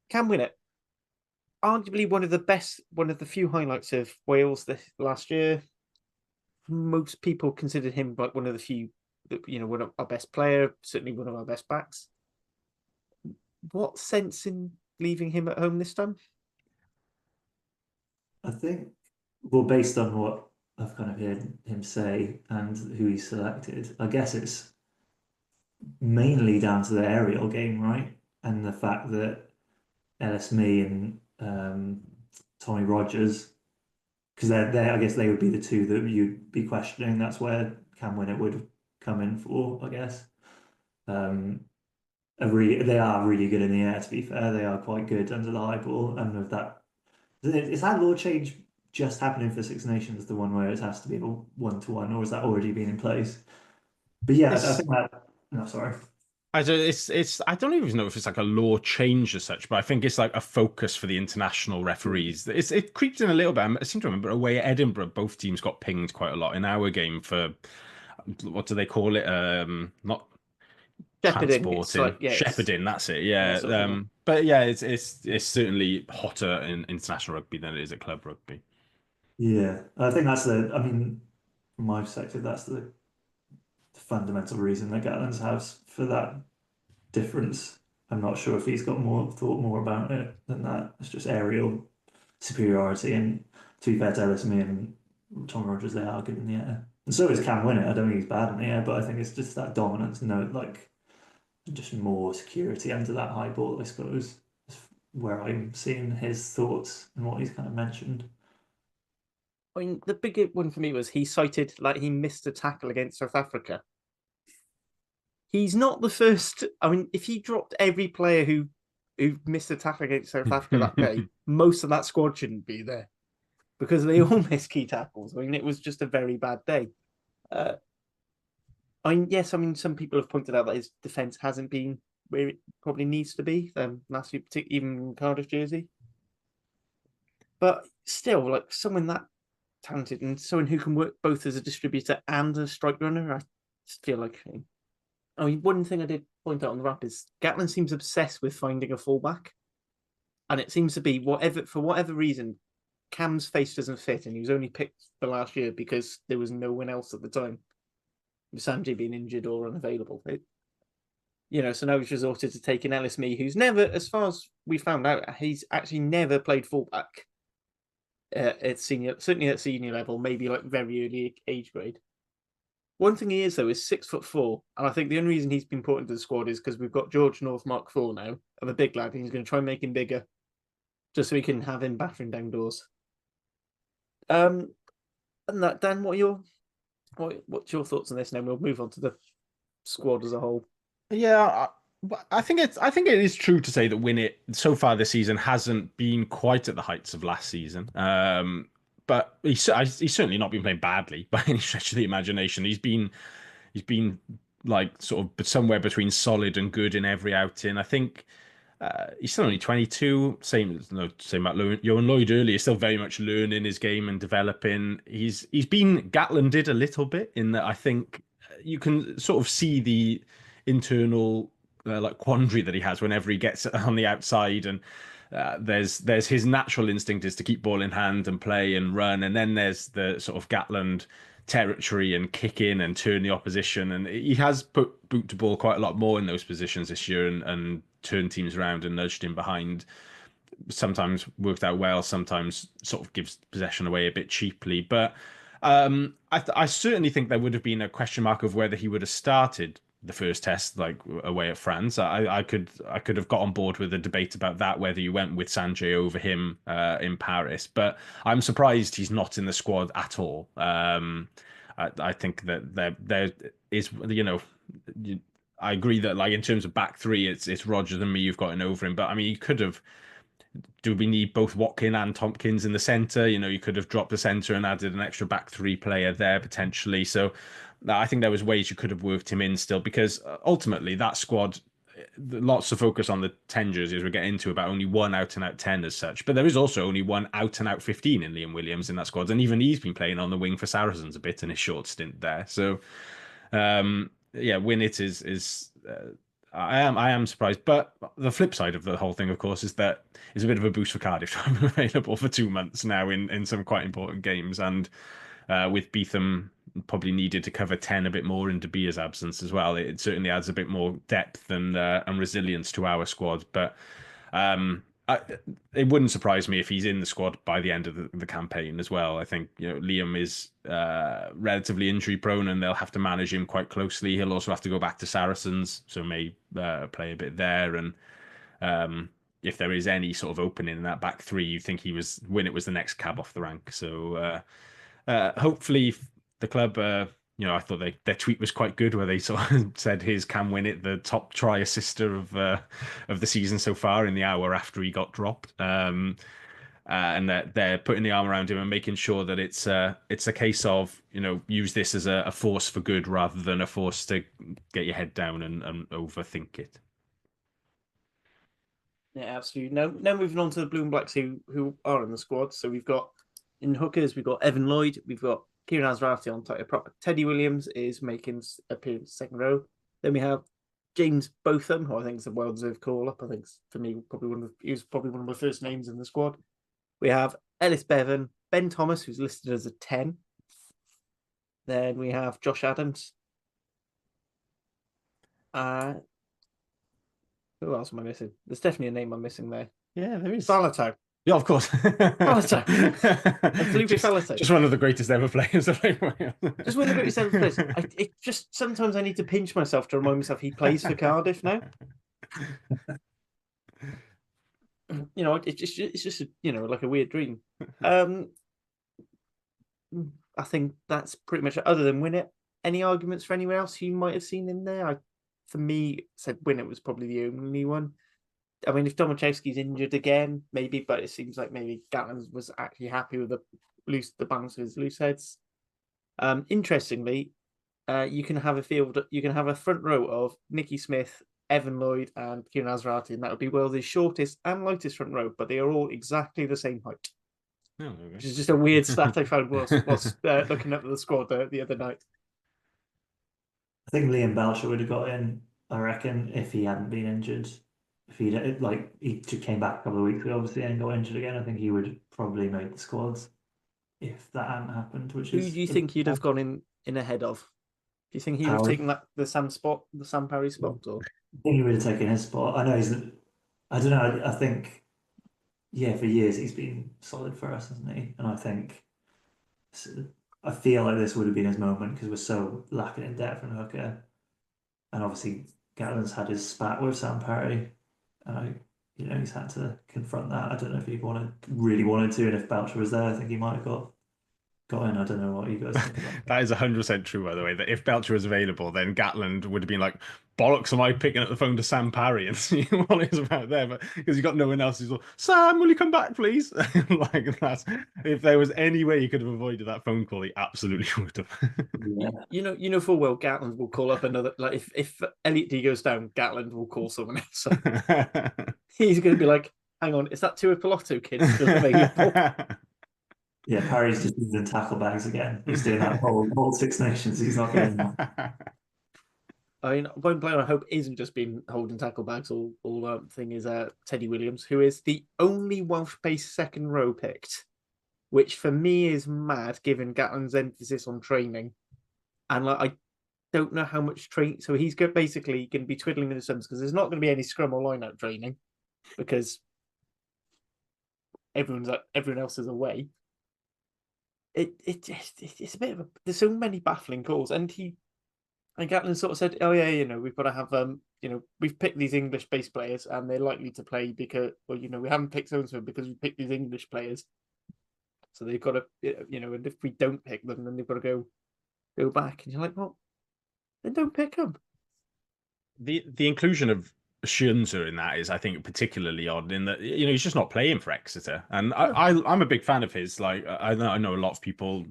Cam Winnett, arguably one of the few highlights of Wales this last year. Most people considered him like one of the few, one of our best player, certainly one of our best backs. What sense in leaving him at home this time? I think, well, based on what I've kind of heard him say and who he selected, I guess it's mainly down to the aerial game, right? And the fact that Ellis Mee and Tommy Rogers, because I guess they would be the two that you'd be questioning. That's where Cam Winnett would come in for, I guess. They are really good in the air, to be fair. They are quite good under the high ball. And with that, is that law change just happening for Six Nations, the one where it has to be a 1-to-1, or has that already been in place? But yeah, I think that. No, sorry. I don't even know if it's like a law change as such, but I think it's like a focus for the international referees. It creeps in a little bit. I seem to remember away at Edinburgh, both teams got pinged quite a lot in our game for what do they call it? Not transporting, shepherding. That's it. Yeah. But yeah, it's certainly hotter in international rugby than it is at club rugby. Yeah, I think that's from my perspective, that's the fundamental reason that Gatland has for that difference. I'm not sure if he's got thought more about it than that. It's just aerial superiority, and to be fair to Ellis, me and Tom Rogers, they are good in the air, and so is Cam Winnett. I don't think he's bad in the air, but I think it's just that dominance, just more security under that high ball, I suppose, is where I'm seeing his thoughts and what he's kind of mentioned. I mean, the big one for me was he cited he missed a tackle against South Africa. He's not the first. I mean, if he dropped every player who missed a tackle against South Africa that day, most of that squad shouldn't be there because they all missed key tackles. I mean, it was just a very bad day. Some people have pointed out that his defence hasn't been where it probably needs to be last year, even in Cardiff jersey. But still, someone that talented and someone who can work both as a distributor and a strike runner, I feel like. I mean, one thing I did point out on the wrap is Gatland seems obsessed with finding a fullback, and it seems to be for whatever reason, Cam's face doesn't fit, and he was only picked for last year because there was no one else at the time, with Sanjay being injured or unavailable. So now he's resorted to taking Ellis Mee, who's never, as far as we found out, he's actually never played fullback at senior, certainly at senior level, maybe very early age grade. One thing he is though is 6'4", and I think the only reason he's been put into the squad is because we've got George North Mark IV now of a big lad, and he's going to try and make him bigger, just so we can have him battering down doors. And that, Dan, what's your thoughts on this? And then we'll move on to the squad as a whole. Yeah, I think it is true to say that Winnett so far this season hasn't been quite at the heights of last season. But he's certainly not been playing badly by any stretch of the imagination. He's been like sort of somewhere between solid and good in every outing. I think he's still only 22. Same about Johan Lloyd earlier. Still very much learning his game and developing. He's been Gatlanded a little bit in that I think you can sort of see the internal like quandary that he has whenever he gets on the outside, and there's his natural instinct is to keep ball in hand and play and run, and then there's the sort of Gatland territory and kick in and turn the opposition, and he has put boot to ball quite a lot more in those positions this year and turned teams around and nudged him behind. Sometimes worked out well, sometimes sort of gives possession away a bit cheaply, but I certainly think there would have been a question mark of whether he would have started the first test like away at France. I could have got on board with a debate about that, whether you went with Sanjay over him in Paris, but I'm surprised he's not in the squad at all. I think that there is, I agree that like in terms of back three, it's Rogers and me you've gotten over him, but I mean you could have. Do we need both Watkin and Tompkins in the centre? You could have dropped the centre and added an extra back three player there potentially. So I think there was ways you could have worked him in still, because ultimately that squad, lots of focus on the 10 jerseys we're getting into, about only one out and out 10 as such. But there is also only one out and out 15 in Liam Williams in that squad. And even he's been playing on the wing for Saracens a bit in his short stint there. So Winnett is I am surprised, but the flip side of the whole thing, of course, is that it's a bit of a boost for Cardiff to have him available for 2 months now in some quite important games, and with Beetham probably needed to cover 10 a bit more in De Beer's absence as well. It certainly adds a bit more depth and resilience to our squad, but it wouldn't surprise me if he's in the squad by the end of the campaign as well. I think Liam is relatively injury prone, and they'll have to manage him quite closely. He'll also have to go back to Saracens, so may play a bit there. And if there is any sort of opening in that back three, you think Winnett was the next cab off the rank. So hopefully the club. I thought their tweet was quite good, where they sort of said, "Here's Cam Winnett, the top try assister of the season so far," in the hour after he got dropped, and that they're putting the arm around him and making sure that it's a case of use this as a force for good rather than a force to get your head down and overthink it. Yeah, absolutely. Now moving on to the Blue and Blacks who are in the squad. So we've got in hookers, we've got Evan Lloyd, we've got Kieran Azrati on tight prop. Teddy Williams is making appearance second row. Then we have James Botham, who I think is a well-deserved call-up. I think for me, he was probably one of my first names in the squad. We have Ellis Bevan, Ben Thomas, who's listed as a 10. Then we have Josh Adams. Who else am I missing? There's definitely a name I'm missing there. Yeah, there is. Faletau. Yeah, of course. Faletau. Felipe Faletau. Just one of the greatest ever players. Just one of the greatest ever players. It just sometimes I need to pinch myself to remind myself he plays for Cardiff now. It's just like a weird dream. I think that's pretty much it. Other than Winnett, any arguments for anyone else who you might have seen in there? For me, said Winnett was probably the only one. I mean, if Domachowski's injured again, maybe, but it seems like maybe Gatland was actually happy with the balance of his loose heads. Interestingly, you can have a front row of Nicky Smith, Evan Lloyd, and Kieran Azrati, and that would be the shortest and lightest front row, but they are all exactly the same height. Oh, okay. Which is just a weird stat I found whilst looking at the squad the other night. I think Liam Belcher would have got in, I reckon, if he hadn't been injured. If he came back a couple of weeks ago, obviously, and got injured again, I think he would probably make the squads if that hadn't happened. Who do you think he'd have gone in ahead of? Do you think he would have taken the Sam Parry spot? Or? I think he would have taken his spot. I don't know. I think, for years he's been solid for us, hasn't he? And I think I feel like this would have been his moment because we're so lacking in depth and hooker, and obviously Gatland's had his spat with Sam Parry, and he's had to confront that. I don't know if he really wanted to, and if Belcher was there, I think he might have got in. I don't know what you guys think about That is 100% true, by the way, that if Belcher was available, then Gatland would have been like, bollocks, am I picking up the phone to Sam Parry and seeing what it's about there? But because he's got no one else, he's like, Sam, will you come back, please? Like, if there was any way he could have avoided that phone call, he absolutely would have. Yeah. You know full well Gatland will call up another, like if Elliot D goes down, Gatland will call someone else up. He's going to be like, hang on, is that Tua Pilato kid still available? Yeah, Parry's just using tackle bags again. He's doing that whole Six Nations. He's not getting that. I mean, one player I hope isn't just been holding tackle bags all thing is Teddy Williams, who is the only Welsh-based second row picked, which for me is mad given Gatland's emphasis on training. And like, I don't know how much train. So he's basically going to be twiddling in his thumbs because there's not going to be any scrum or line-out training because everyone else is away. It's a bit of a. There's so many baffling calls, and Gatland sort of said, "Oh yeah, we've got to have we've picked these English-based players, and they're likely to play because, well, we haven't picked so and so because we picked these English players, so they've got to, and if we don't pick them, then they've got to go back." And you're like, "Well, then don't pick them." The inclusion of Shunza in that is, I think, particularly odd in that he's just not playing for Exeter, and I'm a big fan of his. Like I know a lot of people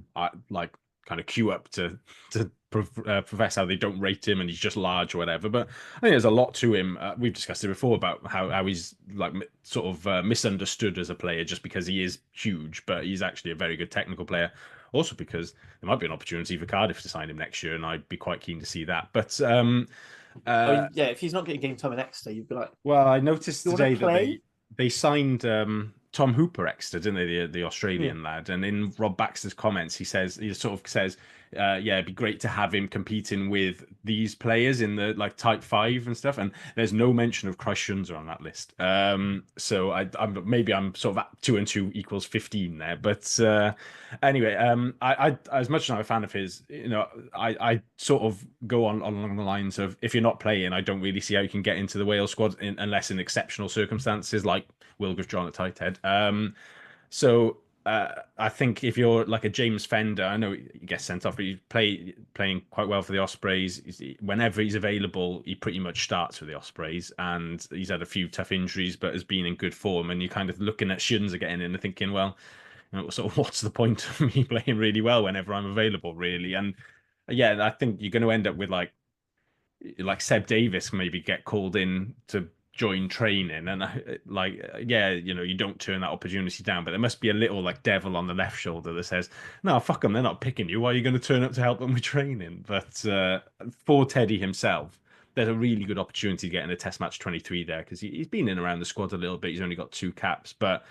like kind of queue up to profess how they don't rate him and he's just large or whatever. But I think there's a lot to him. We've discussed it before about how he's like sort of misunderstood as a player just because he is huge, but he's actually a very good technical player. Also because there might be an opportunity for Cardiff to sign him next year, and I'd be quite keen to see that. But if he's not getting game time in Exeter, you'd be like, well, I noticed today that they signed Tom Hooper Exeter, didn't they? The Australian lad. And in Rob Baxter's comments, he sort of says, it'd be great to have him competing with these players in the like type 5 and stuff. And there's no mention of Christ Shunza on that list. So I'm sort of at 2 and 2 equals 15 there. But anyway, I as much as I'm a fan of his, I sort of go on along the lines of, if you're not playing, I don't really see how you can get into the Wales squad unless in exceptional circumstances like Wilgrave John at tight head. So I think if you're like a James Fender, I know he gets sent off, but he's playing quite well for the Ospreys. Whenever he's available, he pretty much starts for the Ospreys, and he's had a few tough injuries, but has been in good form. And you're kind of looking at Shunza getting in and thinking, well, sort of what's the point of me playing really well whenever I'm available, really? And yeah, I think you're going to end up with like Seb Davis maybe get called in to join training, and you don't turn that opportunity down, but there must be a little like devil on the left shoulder that says, no, fuck them, they're not picking you, why are you going to turn up to help them with training? But for Teddy himself, there's a really good opportunity to get in a test match 23 there, because he's been in around the squad a little bit. He's only got 2 caps, but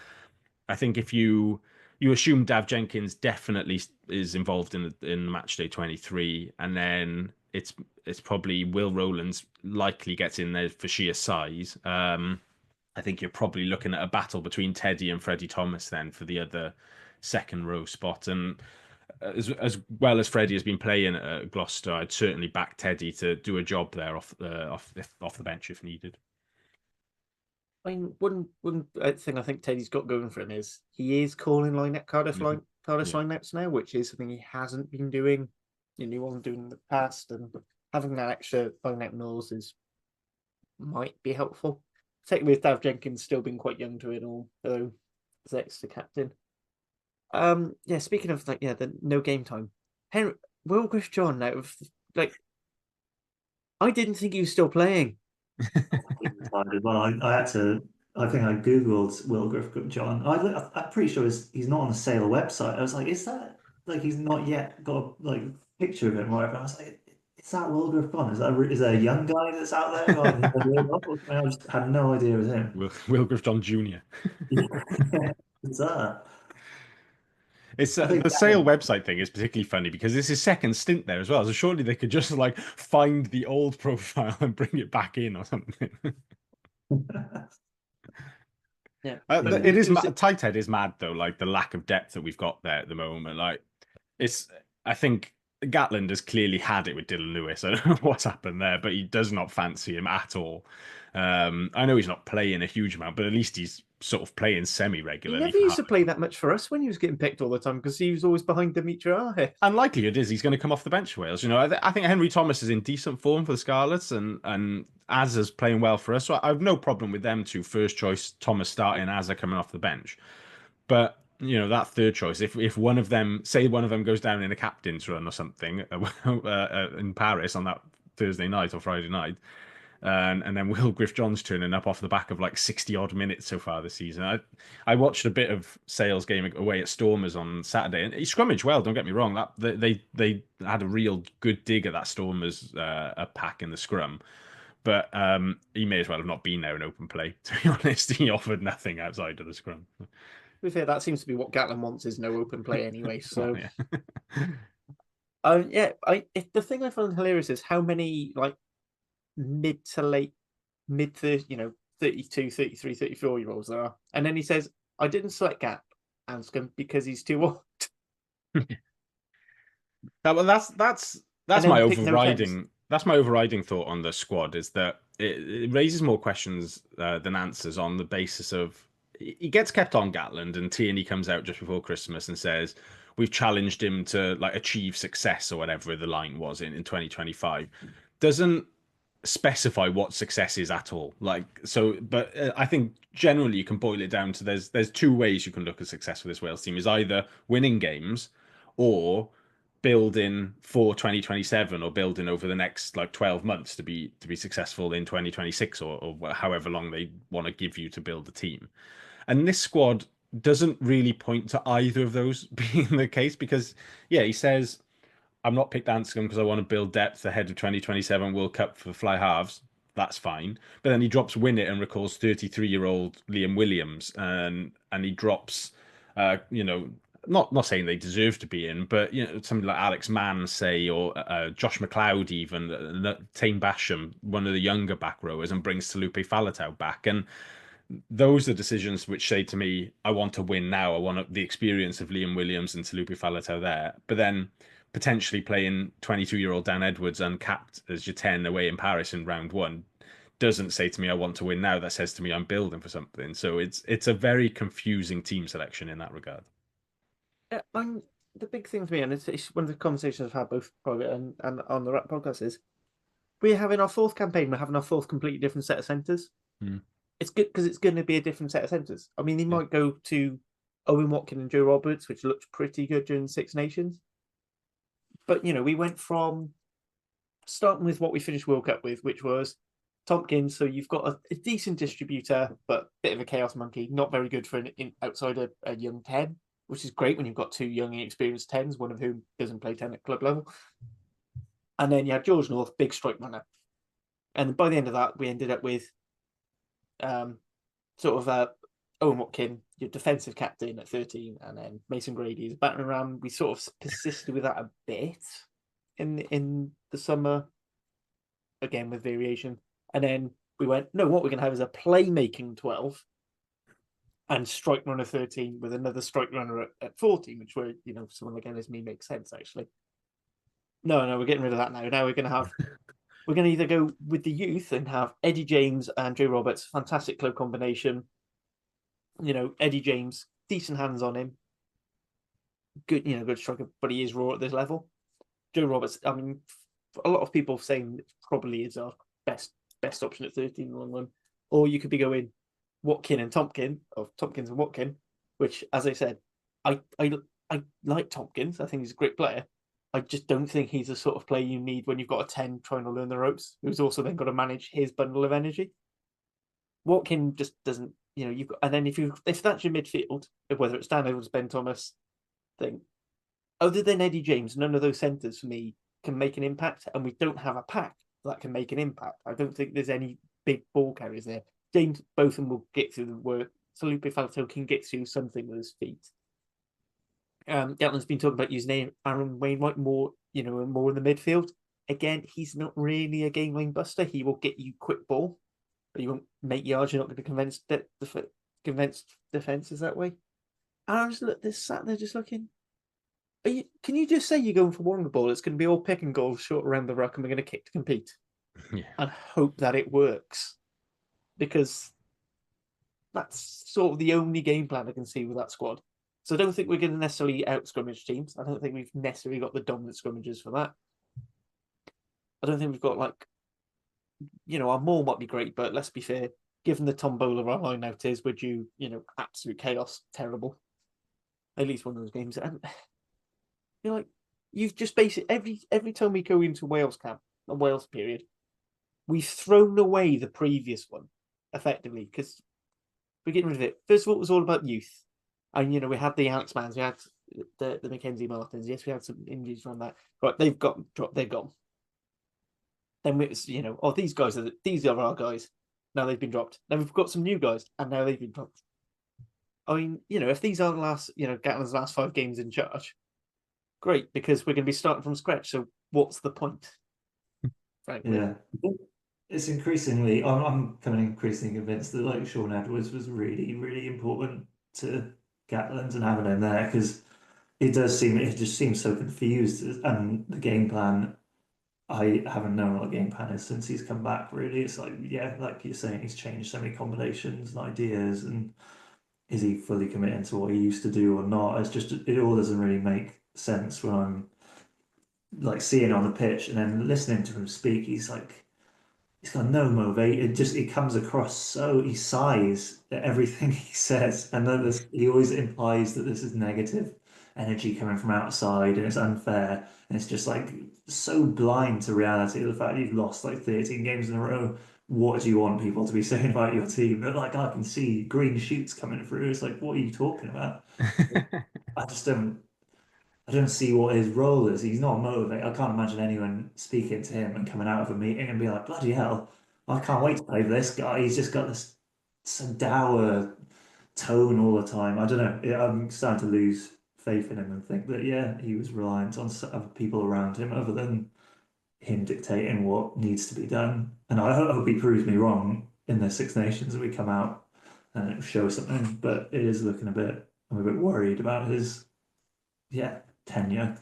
I think if you assume Dav Jenkins definitely is involved in the match day 23, and then it's probably Will Rowlands likely gets in there for sheer size. I think you're probably looking at a battle between Teddy and Freddie Thomas then for the other second row spot. And as well as Freddie has been playing at Gloucester, I'd certainly back Teddy to do a job there off the bench if needed. I mean, one thing I think Teddy's got going for him is he is calling Cardiff lineups now, which is something he hasn't been doing. He wasn't doing in the past, and having that extra lineout nose might be helpful. Particularly with Dav Jenkins still being quite young to it all, though, as extra captain. Speaking of the no game time, Wilgrave John out of I didn't think he was still playing. Well, I had to. I think I googled Wilgrave John. I'm pretty sure he's not on the Sale website. I was like, is that like he's not yet got a picture of him or whatever? I was like, is that Wilgrave John? Is there a young guy that's out there? I just had no idea it was him. Wilgrave John Jr. Bizarre. It's the Sale website thing is particularly funny because it's his second stint there as well. So surely they could just find the old profile and bring it back in or something. Yeah, it is tight head is mad though. Like the lack of depth that we've got there at the moment. Like it's I think Gatland has clearly had it with Dylan Lewis. I don't know what's happened there, but he does not fancy him at all. I know he's not playing a huge amount, but at least he's sort of playing He semi-regularly never for used to Harley. play that much for us when he was getting picked all the time because he was always behind Dimitri Ahe. And likelihood is he's going to come off the bench for Wales. You know, I think Henry Thomas is in decent form for the Scarlets, and Azza's playing well for us. So I have no problem with them two. First choice, Thomas starting, Azza coming off the bench. But you know, that third choice, if one of them, say one of them goes down in a captain's run or something in Paris on that Thursday night or Friday night, and then Will Griff-John's turning up off the back of like 60 odd minutes so far this season. I watched a bit of Sale's game away at Stormers on Saturday, and he scrummaged well. Don't get me wrong. That they had a real good dig at that Stormers a pack in the scrum. But he may as well have not been there in open play. To be honest, he offered nothing outside of the scrum. To be fair, that seems to be what Gatland wants, is no open play anyway. So, Well, yeah. the thing I find hilarious is how many like mid to late mid 30, 32, 33, 34-year-olds there are. And then he says, I didn't select Gap Anscombe because he's too old. That's And then my pick no overriding. That's my overriding thought on the squad, is that it raises more questions than answers on the basis of he gets kept on Gatland, and Tierney comes out just before Christmas and says we've challenged him to like achieve success or whatever the line was in 2025. Doesn't specify what success is at all. Like, so, but I think generally you can boil it down to there's two ways you can look at success for this Wales team: is either winning games or building for 2027, or building over the next like 12 months to be successful in 2026, or however long they want to give you to build the team. And this squad doesn't really point to either of those being the case, because yeah, he says I'm not picked Anscombe because I want to build depth ahead of 2027 World Cup for fly halves. That's fine. But then he drops Winnett and recalls 33-year-old Liam Williams, and he drops, not saying they deserve to be in, but somebody like Alex Mann, say, or Josh McLeod, even Tame Basham, one of the younger back rowers, and brings Talupe Faletau back. And those are decisions which say to me, I want to win now. I want the experience of Liam Williams and Talupe Faletau there. But then potentially playing 22-year-old Dan Edwards uncapped as your 10 away in Paris in round one doesn't say to me, I want to win now. That says to me, I'm building for something. So it's a very confusing team selection in that regard. Yeah, the big thing for me, and it's one of the conversations I've had both private and on the Rap podcast, is we're having our fourth campaign, we're having our fourth completely different set of centres. It's good because it's going to be a different set of centres. I mean, he might go to Owen Watkin and Joe Roberts, which looked pretty good during Six Nations. But, we went from starting with what we finished World Cup with, which was Tompkins. So you've got a decent distributor, but a bit of a chaos monkey, not very good for outside a young 10, which is great when you've got two young experienced 10s, one of whom doesn't play 10 at club level. And then you have George North, big strike runner. And by the end of that, we ended up with Owen Watkin, your defensive captain at 13, and then Mason Grady is battering around. We sort of persisted with that a bit in the summer, again with variation. And then we went, no, what we're going to have is a playmaking 12 and strike runner 13 with another strike runner at 14, which were, someone like Ennis me makes sense, actually. No, we're getting rid of that now. Now we're going to have... We're going to either go with the youth and have Eddie James and Joe Roberts, fantastic club combination. Eddie James, decent hands on him. Good, good striker, but he is raw at this level. Joe Roberts, I mean, a lot of people saying it probably is our best option at 13 in the long run. Or you could be going Watkin and Tompkins, or Tompkins and Watkin, which, as I said, I like Tompkins. I think he's a great player. I just don't think he's the sort of player you need when you've got a 10 trying to learn the ropes, who's also then got to manage his bundle of energy. Watkin just doesn't, you've got, and then if that's your midfield, whether it's Dan Edwards, Ben Thomas, thing, other than Eddie James, none of those centres for me can make an impact, and we don't have a pack that can make an impact. I don't think there's any big ball carriers there. James, both of them will get through the work. Talupe Faletau can get through something with his feet. Gatland's been talking about using Aaron Wainwright more, more in the midfield. Again, he's not really a game line buster. He will get you quick ball, but you won't make yards. You're not going to convince defenses that way. And I was sat there just looking. Can you just say you're going for one on the ball? It's going to be all pick and goal, short around the ruck, and we're going to kick to compete. Yeah. And hope that it works. Because that's sort of the only game plan I can see with that squad. So I don't think we're going to necessarily out scrimmage teams. I don't think we've necessarily got the dominant scrimmages for that. I don't think we've got our maul might be great, but let's be fair. Given the tombola our line out is, would you, absolute chaos, terrible. At least one of those games. And you've just basically every time we go into Wales camp, a Wales period, we've thrown away the previous one, effectively, because we're getting rid of it. First of all, it was all about youth. And, we had the Alex Manns, we had the Mackenzie Martins. Yes, we had some injuries from that. Right, they've gone. Then it's, these are our guys. Now they've been dropped. Now we've got some new guys, and now they've been dropped. I mean, if these are Gatland's last 5 games in charge, great, because we're going to be starting from scratch. So what's the point? Frankly. Yeah. It's increasingly, I'm becoming increasingly convinced that Sean Edwards was really, really important to Gatland and having him there, because it just seems so confused, and the game plan, I haven't known what the game plan is since he's come back, really. It's like you're saying, he's changed so many combinations and ideas, and is he fully committing to what he used to do or not? It all doesn't really make sense when I'm seeing on the pitch and then listening to him speak. He's got no motivation. It comes across so, he sighs at everything he says, and then he always implies that this is negative energy coming from outside and it's unfair, and it's just so blind to reality. The fact you've lost 13 games in a row. What do you want people to be saying about your team? That I can see green shoots coming through. It's what are you talking about? I don't see what his role is. He's not motivated. I can't imagine anyone speaking to him and coming out of a meeting and be like, bloody hell, I can't wait to play for this guy. He's just got this some dour tone all the time. I don't know. I'm starting to lose faith in him and think that, yeah, he was reliant on other people around him other than him dictating what needs to be done. And I hope he proves me wrong in the Six Nations that we come out and it will show something. But it is looking I'm a bit worried about his, tenure.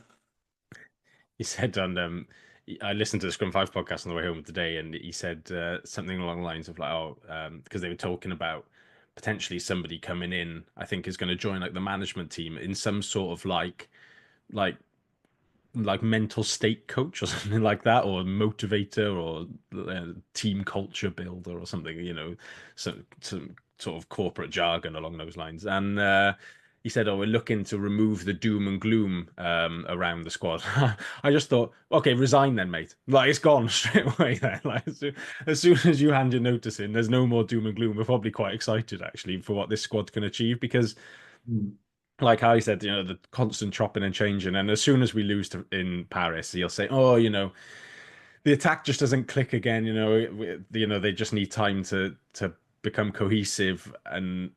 He said I listened to the Scrum 5 podcast on the way home today, and he said something along the lines of because they were talking about potentially somebody coming in, I think is going to join the management team in some sort of like mental state coach or something like that, or motivator, or team culture builder or something, some sort of corporate jargon along those lines. And he said, we're looking to remove the doom and gloom around the squad. I just thought, okay, resign then, mate. It's gone straight away then. As soon as you hand your notice in, there's no more doom and gloom. We're probably quite excited, actually, for what this squad can achieve, because like Harley said, the constant chopping and changing. And as soon as we lose in Paris, he'll say, the attack just doesn't click again. They just need time to become cohesive, and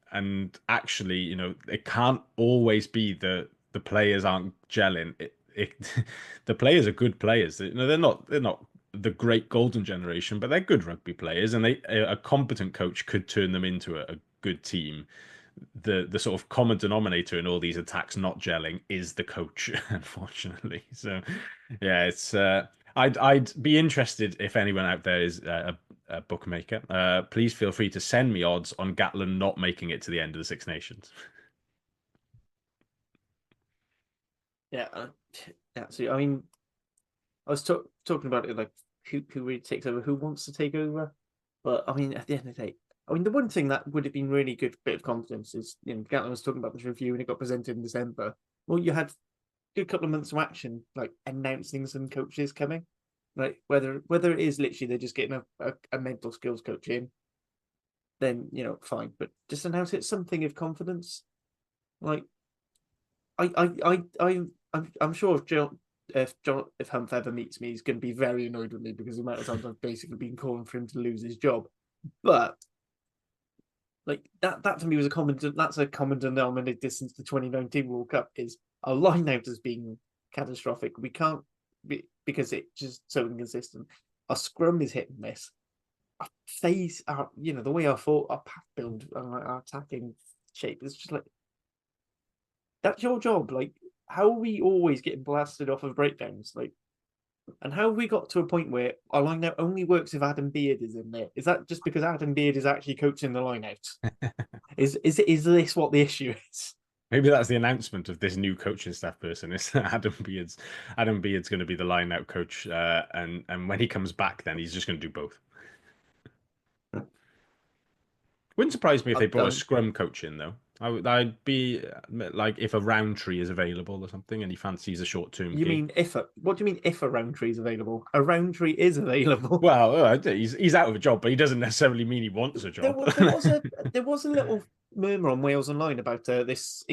actually, it can't always be the players aren't gelling. The players are good players. They're not the great golden generation, but they're good rugby players, and a competent coach could turn them into a good team. The sort of common denominator in all these attacks not gelling is the coach, unfortunately. So yeah, it's I'd be interested if anyone out there is a bookmaker. Please feel free to send me odds on Gatland not making it to the end of the Six Nations. Yeah, absolutely. I mean, I was talking about it, who really takes over, who wants to take over. But I mean, at the end of the day, the one thing that would have been really good bit of confidence is, Gatland was talking about this review and it got presented in December. Well, you had a good couple of months of action, announcing some coaches coming. Whether it is literally they're just getting a mental skills coach in, then fine. But just announce it, something of confidence. I'm sure if Humph ever meets me, he's going to be very annoyed with me because the amount of times I've basically been calling for him to lose his job. But that to me was that's a common denominator since the 2019 World Cup, is our line out as being catastrophic. We can't be, because it's just so inconsistent. Our scrum is hit and miss. Our phase, the way our pack build, our attacking shape is just that's your job. how are we always getting blasted off of breakdowns? Like, and how have we got to a point where our line out only works if Adam Beard is in there? Is that just because Adam Beard is actually coaching the line out? Is this what the issue is? Maybe that's the announcement of this new coaching staff person. Is Adam Beard's going to be the line out coach, and when he comes back, then he's just going to do both. Wouldn't surprise me if they brought a scrum coach in, though. I'd be like, if a Roundtree is available or something, and he fancies a short-term. You mean what do you mean if a Roundtree is available? A Roundtree is available. Well, he's out of a job, but he doesn't necessarily mean he wants a job. There was a little murmur on Wales Online about this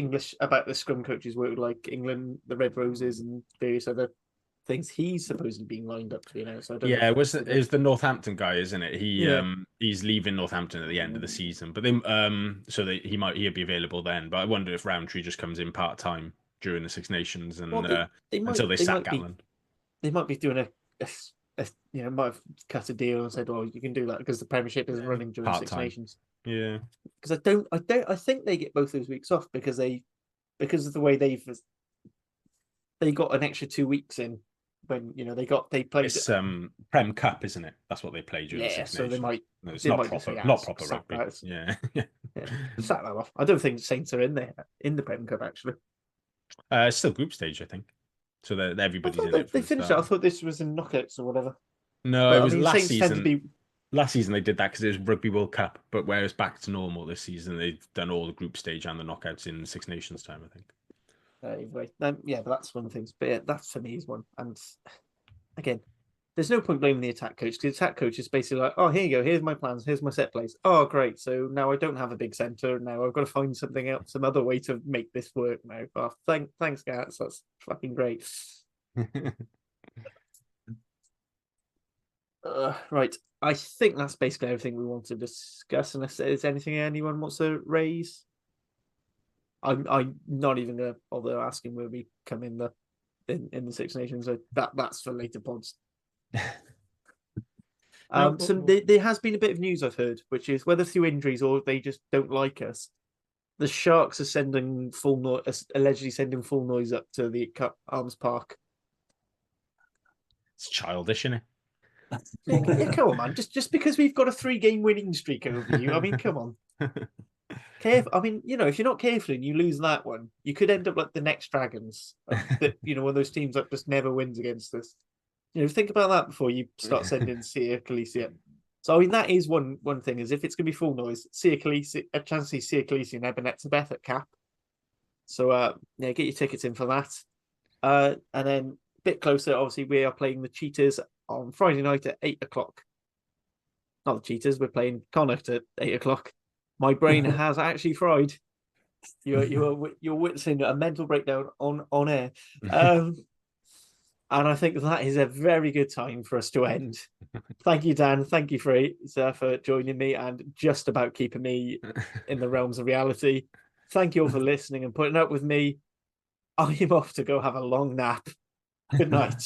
scrum coach's work, like England, the Red Roses, and various other things. He's supposedly being lined up to be announced. So it was the Northampton guy, isn't it? He's leaving Northampton at the end of the season, but he'll be available then. But I wonder if Roundtree just comes in part-time during the Six Nations and until they sack Gatland. They might be doing might have cut a deal and said, "Oh, you can do that because the Premiership isn't running during Six Nations." Yeah, because I think they get both those weeks off because of the way they got an extra 2 weeks in when they played. It's Prem Cup, isn't it? That's what they played during the Six Nations. They might. No, it's not proper rugby. Yeah. Sack that off. I don't think Saints are in there in the Prem Cup actually. It's still group stage, I think. So everybody's in it. They finished it. I thought this was in knockouts or whatever. No, it was last season. Last season they did that because it was Rugby World Cup, but whereas back to normal this season, they've done all the group stage and the knockouts in Six Nations time, I think. Anyway, but that's one of the things. But yeah, that for me is one. And again, there's no point blaming the attack coach because the attack coach is basically like, oh, here you go, here's my plans, here's my set plays. Oh, great. So now I don't have a big centre. Now I've got to find something else, some other way to make this work now. Oh, thanks, Gats. That's fucking great. Right. I think that's basically everything we want to discuss. Unless there's anything anyone wants to raise. I'm not even gonna bother asking where we come in the Six Nations. So that's for later pods. There has been a bit of news I've heard, which is whether through injuries or they just don't like us. The Sharks are allegedly sending full noise up to the Arms Park. It's childish, isn't it? Yeah, come on, man. Just because we've got a 3-game winning streak over you, I mean, come on. I mean, if you're not careful and you lose that one, you could end up like the next Dragons. That one of those teams that just never wins against us. Think about that before you start sending Sia Khaleesi. So I mean, that is one thing. Is if it's going to be full noise, Sia Khaleesi, a chance to see Sia Khaleesi and Ebenezer at cap. So get your tickets in for that. And then a bit closer, obviously, we are playing the Cheetahs on Friday night at 8:00. Not the Cheetahs, we're playing Connacht at 8:00. My brain has actually fried. You're witnessing a mental breakdown on air. And I think that is a very good time for us to end. Thank you, Dan. Thank you, Frazier, for joining me and just about keeping me in the realms of reality. Thank you all for listening and putting up with me. I am off to go have a long nap. Good night.